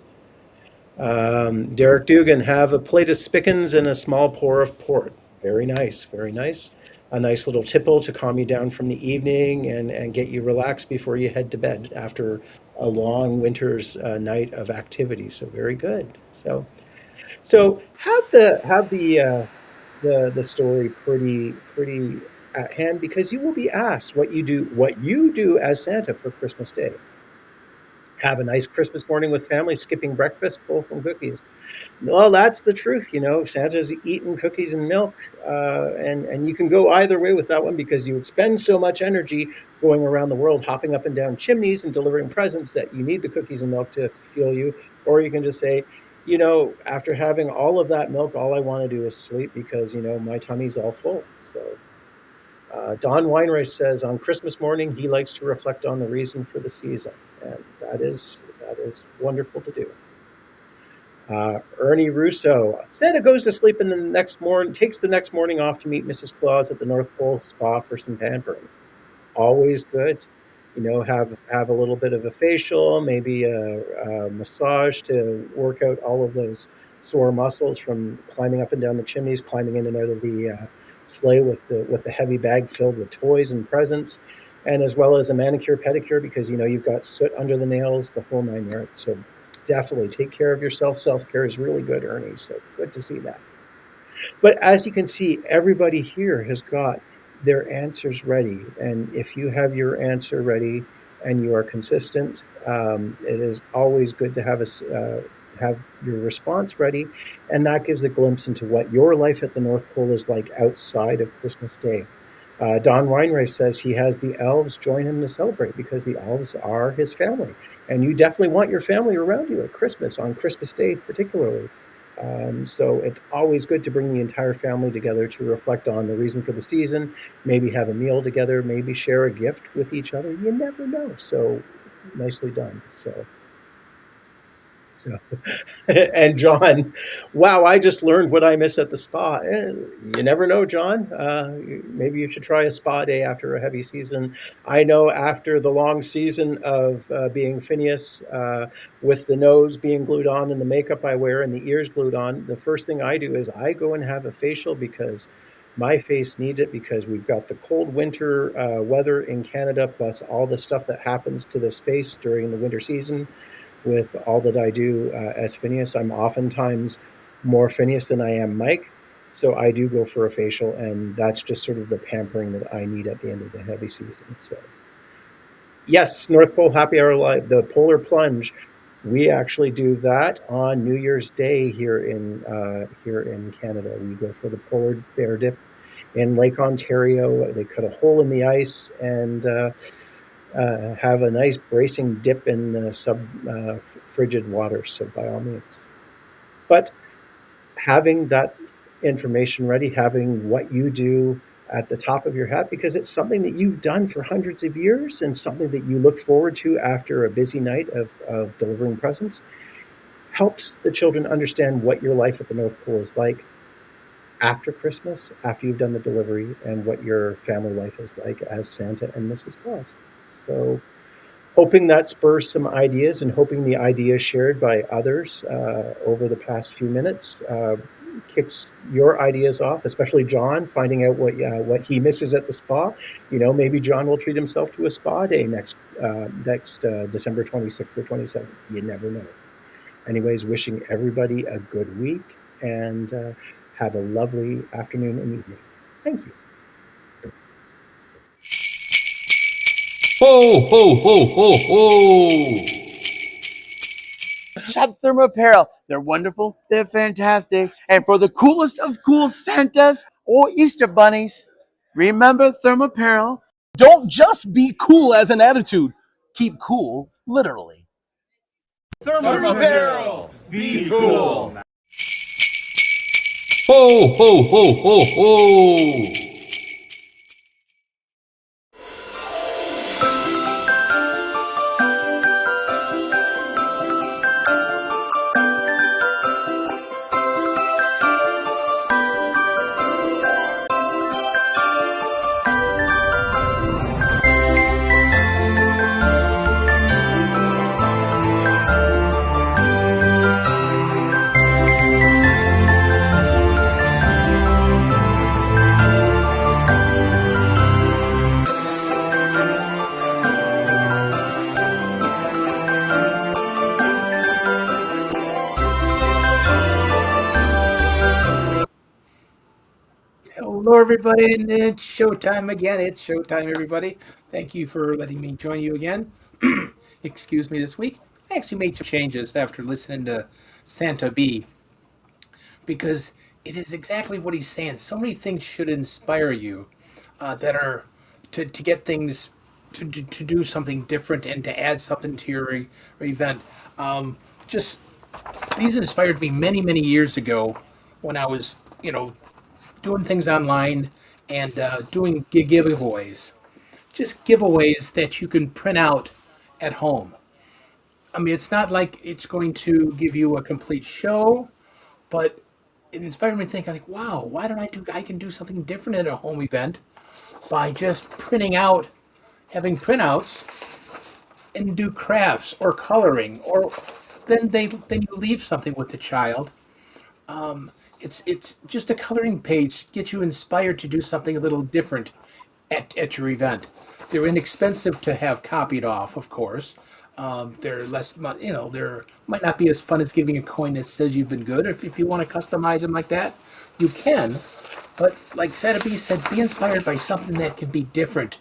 Derek Dugan, have a plate of spickens and a small pour of port. Very nice, very nice. A nice little tipple to calm you down from the evening and get you relaxed before you head to bed after a long winter's night of activity. So very good. So have the story pretty at hand, because you will be asked what you do as Santa for Christmas Day. Have a nice Christmas morning with family, skipping breakfast, full from cookies. Well, that's the truth. Santa's eating cookies and milk, and you can go either way with that one, because you expend so much energy going around the world, hopping up and down chimneys and delivering presents, that you need the cookies and milk to fuel you. Or you can just say, after having all of that milk, all I want to do is sleep because, my tummy's all full. So Don Weinreich says on Christmas morning, he likes to reflect on the reason for the season. And that is wonderful to do. Ernie Russo. Santa goes to sleep in the next morning, takes the next morning off to meet Mrs. Claus at the North Pole Spa for some pampering. Always good. Have a little bit of a facial, maybe a massage to work out all of those sore muscles from climbing up and down the chimneys, climbing in and out of the sleigh with the heavy bag filled with toys and presents, and as well as a manicure pedicure because you've got soot under the nails, the whole nine yards. So definitely take care of yourself. Self-care is really good, Ernie. So good to see that. But as you can see, everybody here has got their answers ready. And if you have your answer ready and you are consistent, it is always good to have your response ready. And that gives a glimpse into what your life at the North Pole is like outside of Christmas Day. Don Weinreich says he has the elves join him to celebrate because the elves are his family. And you definitely want your family around you at Christmas, on Christmas Day particularly. So it's always good to bring the entire family together to reflect on the reason for the season, maybe have a meal together, maybe share a gift with each other. You never know. So nicely done. So and John, wow, I just learned what I miss at the spa. You never know, John. Maybe you should try a spa day after a heavy season. I know after the long season of being Phineas, with the nose being glued on and the makeup I wear and the ears glued on, the first thing I do is I go and have a facial because my face needs it, because we've got the cold winter weather in Canada, plus all the stuff that happens to this face during the winter season. With all that I do as Phineas, I'm oftentimes more Phineas than I am Mike. So I do go for a facial, and that's just sort of the pampering that I need at the end of the heavy season. So yes, North Pole Happy Hour Live, the Polar Plunge. We actually do that on New Year's Day here in Canada. We go for the polar bear dip in Lake Ontario. They cut a hole in the ice and have a nice bracing dip in the frigid water. So by all means, but having that information ready, having what you do at the top of your hat, because it's something that you've done for hundreds of years and something that you look forward to after a busy night of delivering presents, helps the children understand what your life at the North Pole is like after Christmas, after you've done the delivery, and what your family life is like as Santa and Mrs. Claus. So hoping that spurs some ideas, and hoping the ideas shared by others over the past few minutes kicks your ideas off, especially John, finding out what he misses at the spa. Maybe John will treat himself to a spa day next December 26th or 27th. You never know. Anyways, wishing everybody a good week, and have a lovely afternoon and evening. Thank you. Ho, ho, ho, ho, ho! Shop Thermo Apparel. They're wonderful. They're fantastic. And for the coolest of cool Santas or Easter bunnies, remember Thermo Apparel. Don't just be cool as an attitude. Keep cool, literally. Thermo Apparel, be cool. Ho, ho, ho, ho, ho! Hello, everybody, and it's showtime again. It's showtime, everybody. Thank you for letting me join you again. Excuse me this week. I actually made some changes after listening to Santa B, because it is exactly what he's saying. So many things should inspire you that are to get things to do something different and to add something to your event. Just these inspired me many years ago when I was doing things online and doing giveaways. Just giveaways that you can print out at home. I mean, it's not like it's going to give you a complete show, but it inspired me to think, like, wow, why don't I can do something different at a home event by just having printouts and do crafts or coloring, or then you leave something with the child. It's just a coloring page gets you inspired to do something a little different at your event. They're inexpensive to have copied off, of course. They're less, they're might not be as fun as giving a coin that says you've been good. If you want to customize them like that, you can. But like Santa B said, be inspired by something that can be different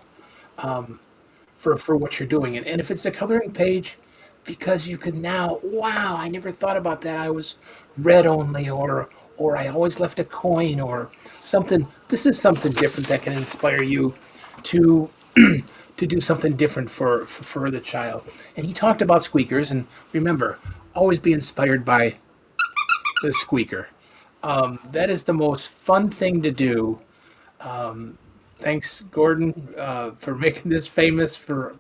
for what you're doing. And if it's a coloring page, because you can now, wow, I never thought about that. I was red only, or I always left a coin, or something. This is something different that can inspire you to to do something different for the child. And he talked about squeakers, and remember, always be inspired by the squeaker. That is the most fun thing to do. Thanks, Gordon, for making this famous for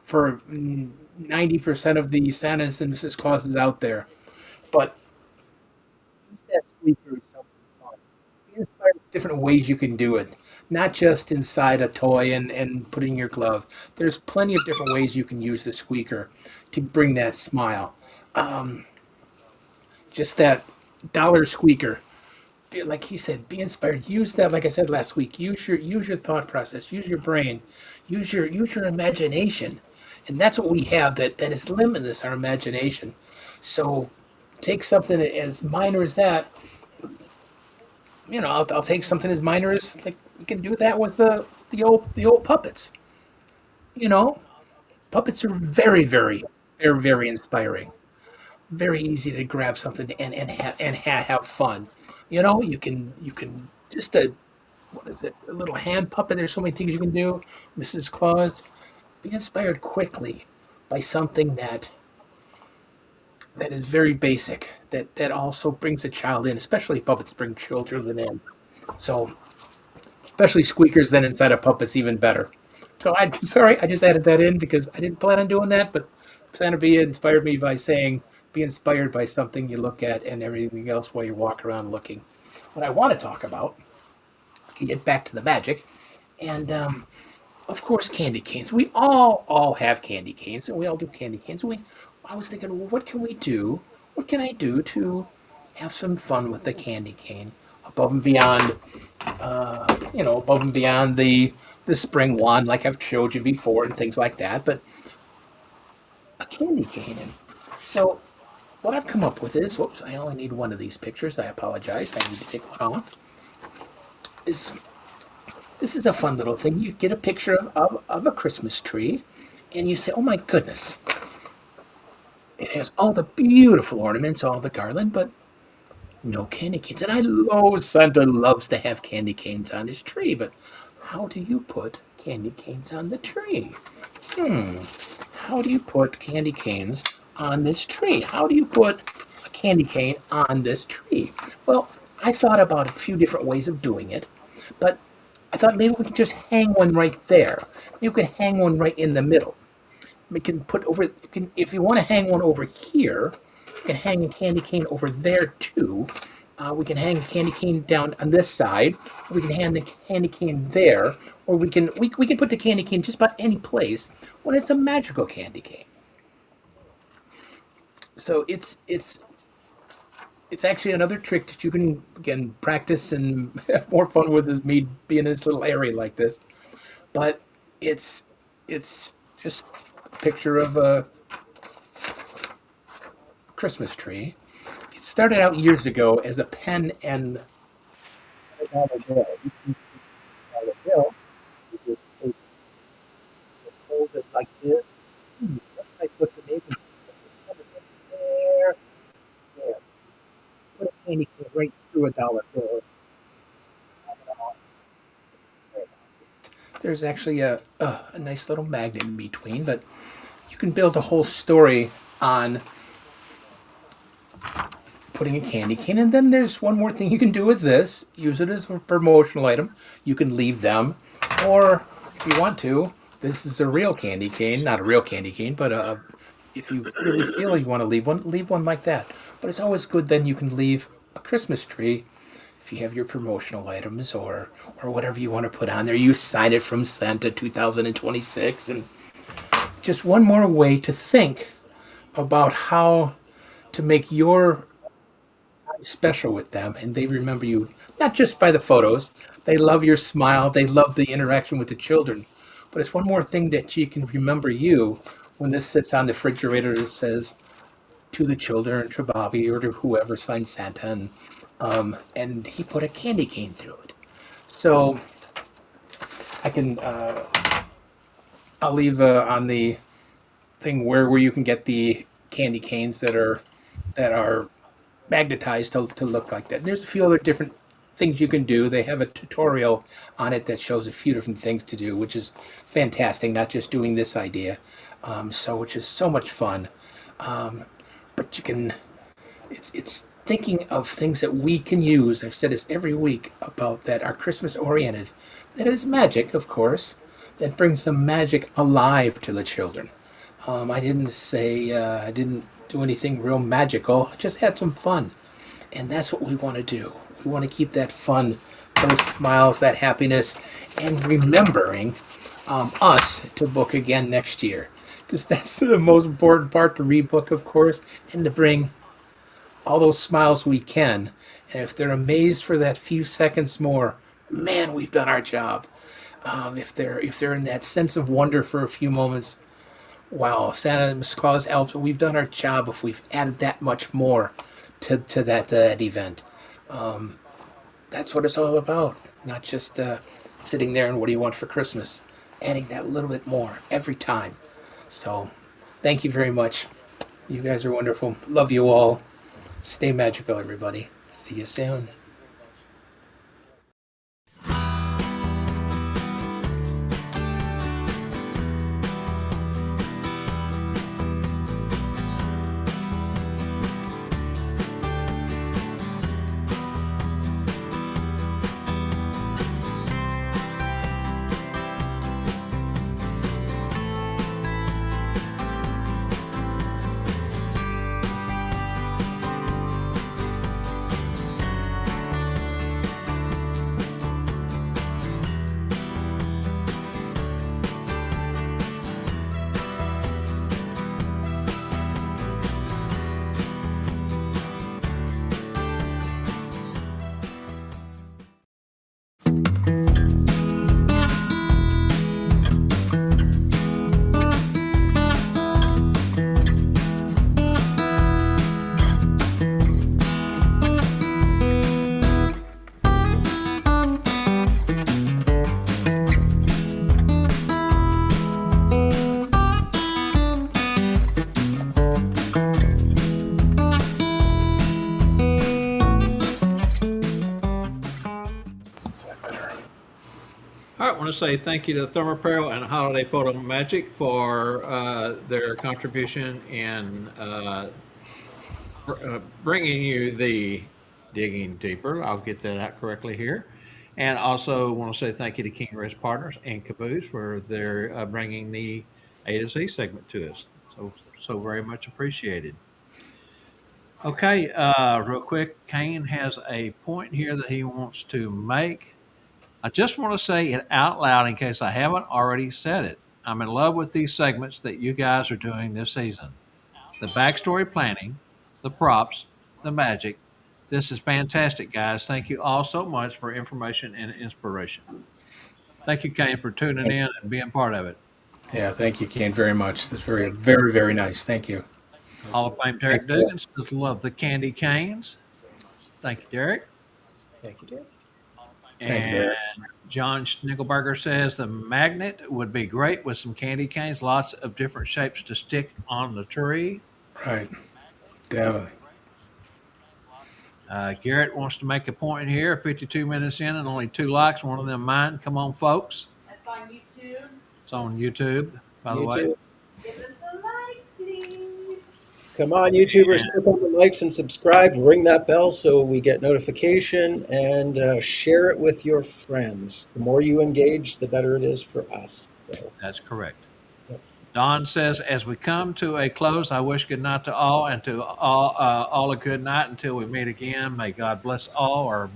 90% of the Santas and Mrs. Clauses out there. But use that squeaker as something fun. Be inspired with different ways you can do it. Not just inside a toy and put in your glove. There's plenty of different ways you can use the squeaker to bring that smile. Just that dollar squeaker. Like he said, be inspired. Use that, like I said last week. Use your thought process. Use your brain. Use your imagination. And that's what we have that is limitless, our imagination. So take something as minor as that. I'll take something as minor as, like, you can do that with the old puppets. Puppets are very, very, very, very inspiring. Very easy to grab something and have fun. You can just what is it? A little hand puppet. There's so many things you can do. Mrs. Claus. Be inspired quickly by something that is very basic, that also brings a child in, especially puppets bring children in. So, especially squeakers then inside of puppets, even better. So I'm sorry, I just added that in because I didn't plan on doing that, but Santa B inspired me by saying, be inspired by something you look at and everything else while you walk around looking. What I want to talk about, to get back to the magic, and of course, candy canes. We all have candy canes, and we all do candy canes. I was thinking, well, what can we do? What can I do to have some fun with the candy cane above and beyond, above and beyond the spring wand, like I've showed you before, and things like that. But a candy cane. And so what I've come up with is, whoops, I only need one of these pictures. I apologize. I need to take one off. This is a fun little thing. You get a picture of a Christmas tree, and you say, oh my goodness. It has all the beautiful ornaments, all the garland, but no candy canes. And I know Santa loves to have candy canes on his tree, but how do you put candy canes on the tree? How do you put candy canes on this tree? How do you put a candy cane on this tree? Well, I thought about a few different ways of doing it, but I thought maybe we could just hang one right there. You could hang one right in the middle. We can if you want to hang one over here, you can hang a candy cane over there too. We can hang a candy cane down on this side. We can hang the candy cane there, or we can put the candy cane just about any place when it's a magical candy cane. So it's actually another trick that you can, again, practice and have more fun with, is me being in this little area like this. But it's just a picture of a Christmas tree. It started out years ago as a pen and $1 bill. You just hold it like this. I put the name there. Put a candy cane right through $1 bill. There's actually a nice little magnet in between, but you can build a whole story on putting a candy cane. And then there's one more thing you can do with this. Use it as a promotional item. You can leave them, or if you want to, this is a real candy cane, not a real candy cane, but if you really feel you want to leave one like that. But it's always good then you can leave a Christmas tree if you have your promotional items or whatever you want to put on there. You sign it from Santa 2026, and just one more way to think about how to make your special with them, and they remember you not just by the photos. They love your smile, they love the interaction with the children, but it's one more thing that she can remember you when this sits on the refrigerator that says to the children, to Bobby or to whoever signed Santa, and he put a candy cane through it. So I can I'll leave on the thing where you can get the candy canes that are magnetized to look like that. And there's a few other different things you can do. They have a tutorial on it that shows a few different things to do, which is fantastic. Not just doing this idea, which is so much fun. But you can, it's thinking of things that we can use. I've said this every week about that are Christmas oriented. That is magic, of course. That brings the magic alive to the children. I didn't say I didn't do anything real magical. I just had some fun. And that's what we want to do. We want to keep that fun, those smiles, that happiness, and remembering us to book again next year. Because that's the most important part, to rebook, of course, and to bring all those smiles we can. And if they're amazed for that few seconds more, man, we've done our job. If they're in that sense of wonder for a few moments, wow, Santa and Miss Claus, elves, we've done our job if we've added that much more to that event. That's what it's all about. Not just sitting there and what do you want for Christmas? Adding that little bit more every time. So, thank you very much. You guys are wonderful. Love you all. Stay magical, everybody. See you soon. All right, I want to say thank you to Thermopyro and Holiday Photo Magic for their contribution in bringing you the Digging Deeper. I'll get that out correctly here. And also want to say thank you to King Rich Partners and Caboose for their bringing the A to Z segment to us. So very much appreciated. Okay, real quick, Kane has a point here that he wants to make. I just want to say it out loud in case I haven't already said it. I'm in love with these segments that you guys are doing this season. The backstory planning, the props, the magic. This is fantastic, guys. Thank you all so much for information and inspiration. Thank you, Kane, for tuning in and being part of it. Yeah, thank you, Ken, very much. That's very, very, very nice. Thank you. Hall of Fame Derek Dugan says, love the candy canes. Thank you, Derek. Thank you, Derek. And John Schnickelberger says the magnet would be great with some candy canes, lots of different shapes to stick on the tree. Right. Definitely. Garrett wants to make a point here, 52 minutes in and only 2 likes, one of them mine. Come on, folks. That's on YouTube. It's on YouTube, by the way. Give us a like, please. Come on, YouTubers, click on the likes and subscribe. Ring that bell so we get notification, and share it with your friends. The more you engage, the better it is for us. So, That's correct. Don says, as we come to a close, I wish good night to all and to all a good night until we meet again. May God bless all, or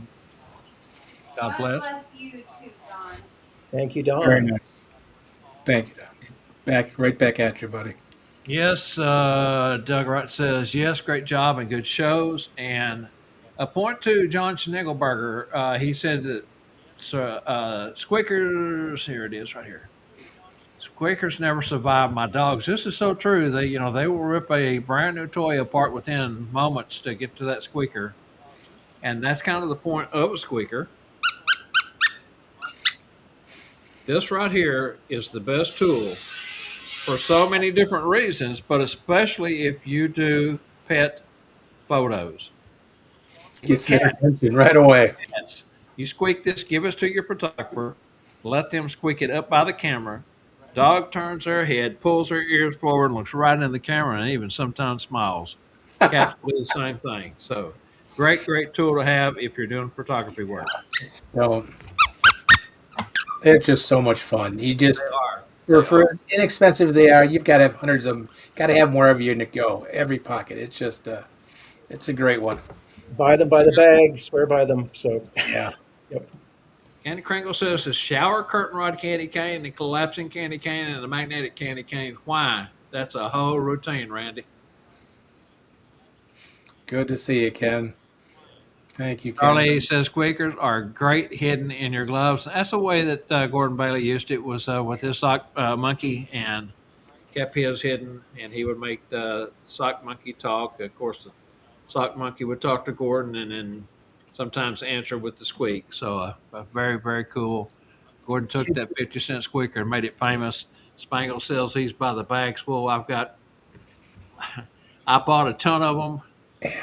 God God bless. bless you too, Don. Thank you, Very Don. nice. Thank you, Don. Right back at you, buddy. Yes, Doug Wright says, yes, great job and good shows. And a point to John Schnegelberger. He said that squeakers, here it is right here. Squeakers never survive my dogs. This is so true. They will rip a brand new toy apart within moments to get to that squeaker. And that's kind of the point of a squeaker. This right here is the best tool for so many different reasons, but especially if you do pet photos. Gets their attention right away. Yes. You squeak this, give us to your photographer, let them squeak it up by the camera. Dog turns their head, pulls their ears forward, looks right in the camera, and even sometimes smiles. Cats do the same thing. So, great tool to have if you're doing photography work. So they're just so much fun. You just They are. for as inexpensive they are, you've got to have hundreds of them. Got to have more of you to go. Every pocket. It's just it's a great one. Buy them by the bag, swear by them. So Yeah. Andy Kringle says the shower curtain rod candy cane, the collapsing candy cane, and the magnetic candy cane. Why? That's a whole routine, Randy. Good to see you, Ken. Thank you, Ken. Charlie says squeakers are great hidden in your gloves. That's the way that Gordon Bailey used it, was with his sock monkey, and kept his hidden, and he would make the sock monkey talk. Of course, the sock monkey would talk to Gordon and then sometimes answer with the squeak. So very, very cool. Gordon took that 50-cent squeaker and made it famous. Spangle sells these by the bags full. I bought a ton of them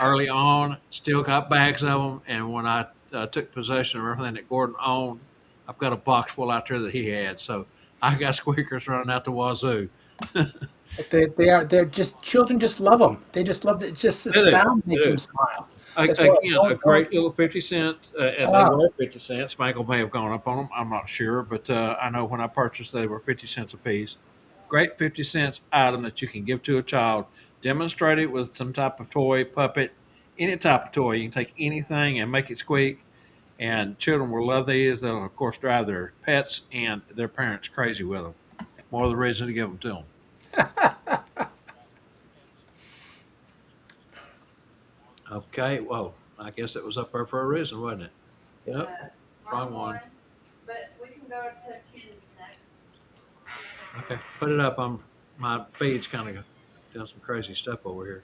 early on, still got bags of them. And when I took possession of everything that Gordon owned, I've got a box full out there that he had. So I got squeakers running out the wazoo. They're just, children just love them. They just love it. Just the They do. sound They makes do. them smile. Again, a great little 50-cent, and they were 50 cents. Spangle may have gone up on them. I'm not sure, but I know when I purchased, they were 50 cents a piece. Great 50 cents item that you can give to a child. Demonstrate it with some type of toy, puppet, any type of toy. You can take anything and make it squeak, and children will love these. They'll, of course, drive their pets and their parents crazy with them. More the reason to give them to them. Okay, well, I guess it was up there for a reason, wasn't it? Yep. Wrong one. But we can go to Ken's next. Okay, put it up. My feed's kind of doing some crazy stuff over here.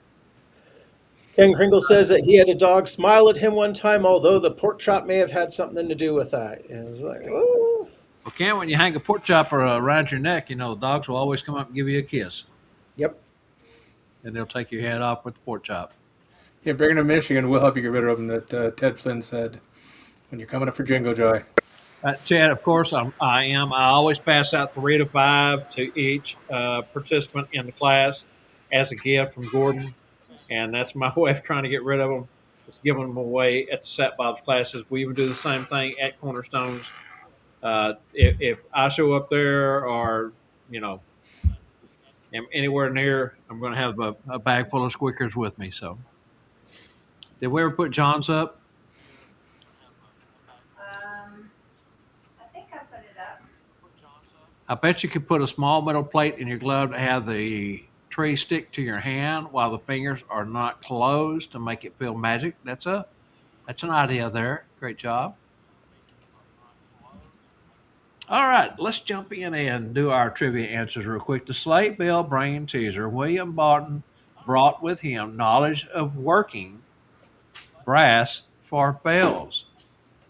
Ken Kringle says that he had a dog smile at him one time, although the pork chop may have had something to do with that. And it was like, oh. Well, Ken, when you hang a pork chopper around your neck, the dogs will always come up and give you a kiss, Yep. and they'll take your head off with the pork chop. Yeah, bring them to Michigan. We'll help you get rid of them. That Ted Flynn said when you're coming up for Jingle Joy. Chad, of course, I always pass out 3 to 5 to each participant in the class as a gift from Gordon, and that's my way of trying to get rid of them. Just giving them away at the Sat Bob's classes. We even do the same thing at Cornerstones. If I show up there or am anywhere near, I'm going to have a bag full of squeakers with me. So, did we ever put John's up? I think I put it up. I bet you could put a small metal plate in your glove to have the tree stick to your hand while the fingers are not closed to make it feel magic. That's an idea there. Great job. All right, let's jump in and do our trivia answers real quick. The sleigh bell brain teaser. William Barton brought with him knowledge of working brass for bells.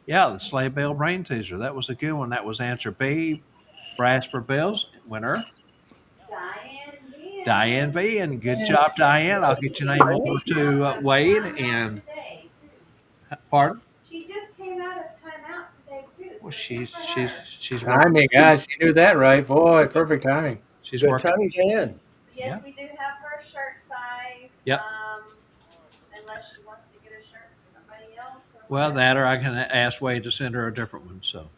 Yeah, the sleigh bell brain teaser. That was a good one. That was answer B. Brass for bells. Winner, Diane V. And good job, Diane. I'll get your name over to Wade. And pardon? She just came out of timeout today too. Well, so she's good for her. Timing, gosh, you knew that right, boy. Perfect timing. she's Good working. timing, Jan. Yes, Yeah. we do have her shirt size. Yep. Unless she wants to get a shirt for somebody else. Or Well, whatever. that or I can ask Wade to send her a different one. So,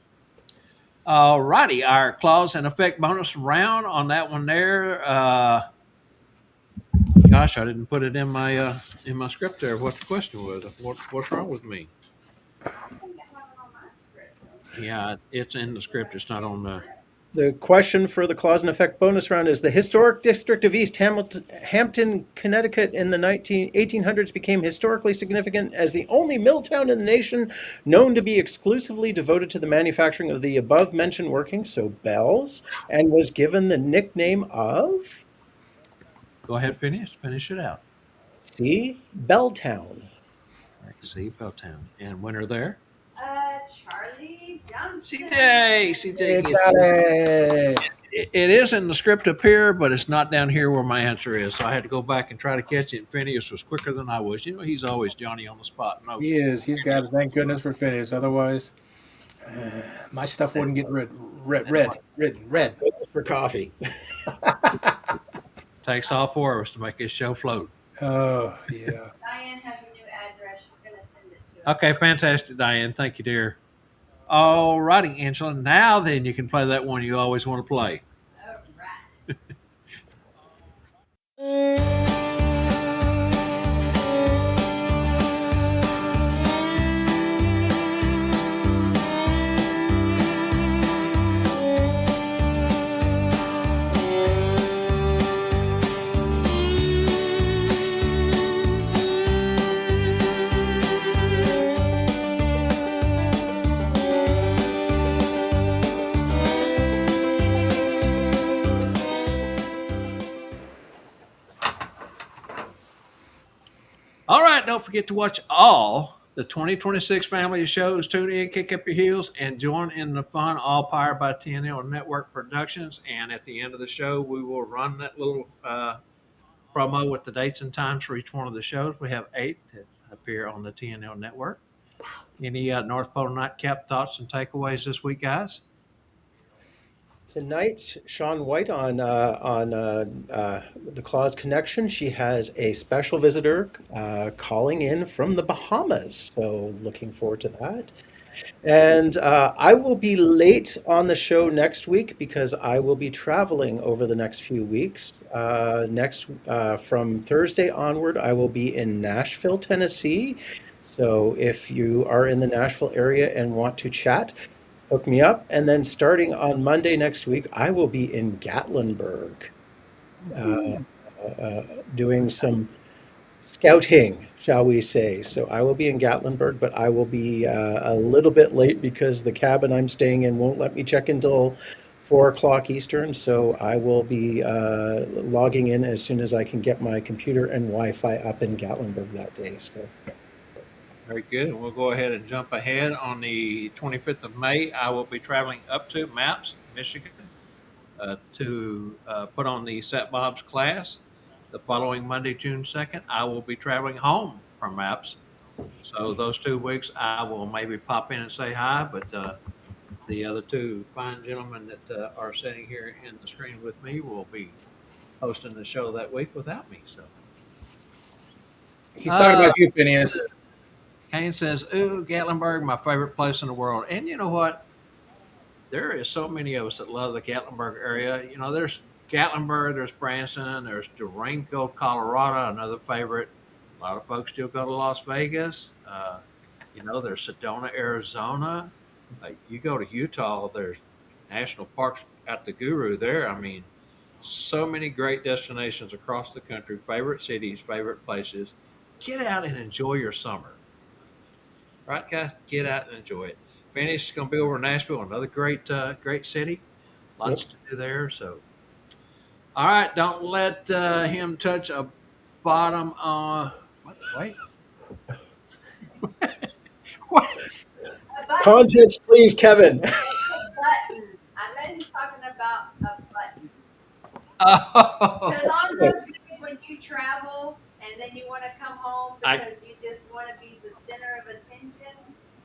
All righty, our clause and effect bonus round on that one there. Gosh, I didn't put it in my script there. What the question was? What's wrong with me? I think I have it on my script. Yeah, it's in the script. It's not on the. The question for the clause and effect bonus round is: the historic district of East Hampton, Connecticut in the 1800s became historically significant as the only mill town in the nation known to be exclusively devoted to the manufacturing of the above mentioned workings, so bells, and was given the nickname of, Go ahead, finish it out. see, Belltown. See, Belltown. And winner there? Charlie Johnson. CJ. It is in the script up here, but it's not down here where my answer is. So I had to go back and try to catch it. And Phineas was quicker than I was. You know, he's always Johnny on the spot. No, He is. He's got it. Thank goodness for Phineas. Otherwise, my stuff wouldn't get red. For coffee. takes all four of us to make this show float. Oh, yeah. Diane has a new address. She's going to send it to us. Okay, fantastic, Diane. Thank you, dear. All righty, Angela. Now then, you can play that one you always want to play. All right. All right, don't forget to watch all the 2026 family of shows. Tune in, kick up your heels, and join in the fun, all powered by TNL Network Productions. And at the end of the show, we will run that little promo with the dates and times for each one of the shows. We have 8 that appear on the TNL Network. Any North Pole Nightcap thoughts and takeaways this week, guys? Tonight, Sean White on the Claus Connection. She has a special visitor calling in from the Bahamas. So looking forward to that. And I will be late on the show next week because I will be traveling over the next few weeks. From Thursday onward, I will be in Nashville, Tennessee. So if you are in the Nashville area and want to chat, hook me up. And then starting on Monday next week, I will be in Gatlinburg doing some scouting, shall we say. So I will be in Gatlinburg, but I will be a little bit late because the cabin I'm staying in won't let me check until 4 o'clock Eastern. So I will be logging in as soon as I can get my computer and Wi-Fi up in Gatlinburg that day. So. Very good. And we'll go ahead and jump ahead. On the 25th of May, I will be traveling up to Maps, Michigan, to put on the Set Bob's class. The following Monday, June 2nd, I will be traveling home from Maps. So those 2 weeks, I will maybe pop in and say hi, but the other 2 fine gentlemen that are sitting here in the screen with me will be hosting the show that week without me. So He's talking about you, Phineas. Kane says, ooh, Gatlinburg, my favorite place in the world. And you know what? There is so many of us that love the Gatlinburg area. You know, there's Gatlinburg, there's Branson, there's Durango, Colorado, another favorite. A lot of folks still go to Las Vegas. You know, there's Sedona, Arizona. You go to Utah, there's national parks at the Guru there. I mean, so many great destinations across the country, favorite cities, favorite places. Get out and enjoy your summer. Right, guys? Get out and enjoy it. Phoenix is going to be over in Nashville, another great city. Lots to do there. So, all right, don't let him touch a bottom. Wait. What? Context, please, Kevin. Button. I bet he's talking about a button. Oh. Because on those days when you travel and then you want to come home because you just want to be the center of attention.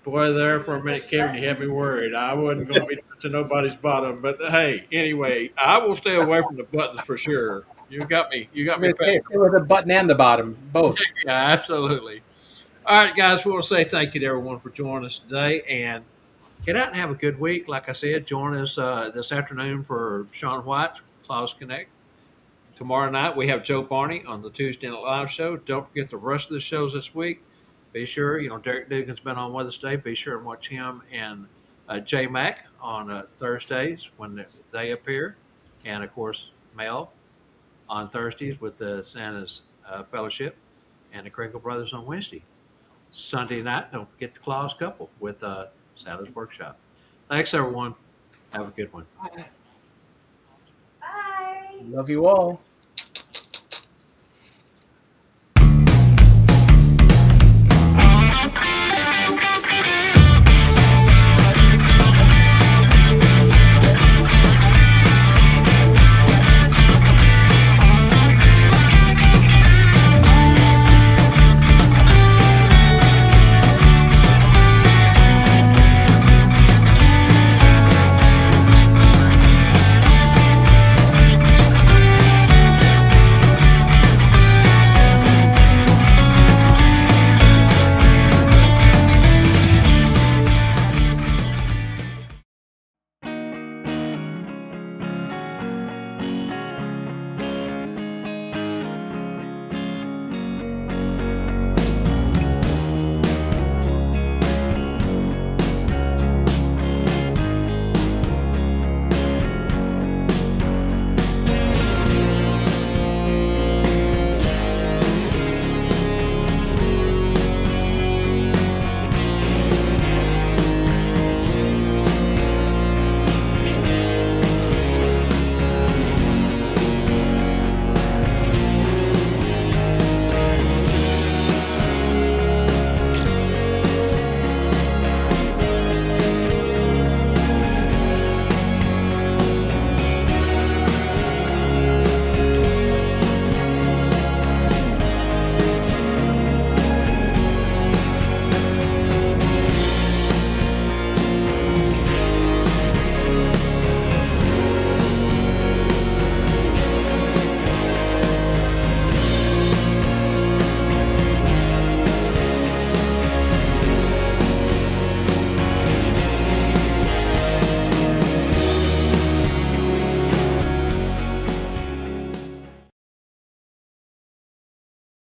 Boy, there for a minute, Kevin, you had me worried. I wasn't going to be touching nobody's bottom, but hey, anyway, I will stay away from the buttons for sure. You got me. You got me. It was the button and the bottom, both. Yeah, absolutely. All right, guys, we want to say thank you to everyone for joining us today. And get out and have a good week. Like I said, join us this afternoon for Sean White's Claus Connect. Tomorrow night we have Joe Barney on the Tuesday Night Live show. Don't forget the rest of the shows this week. Be sure, Derek Dugan's been on with us today. Be sure and watch him and J Mac on Thursdays when they appear. And, of course, Mel on Thursdays with the Santa's Fellowship and the Crinkle Brothers on Wednesday. Sunday night, don't forget the Claus Couple with Santa's Workshop. Thanks, everyone. Have a good one. Bye. Love you all.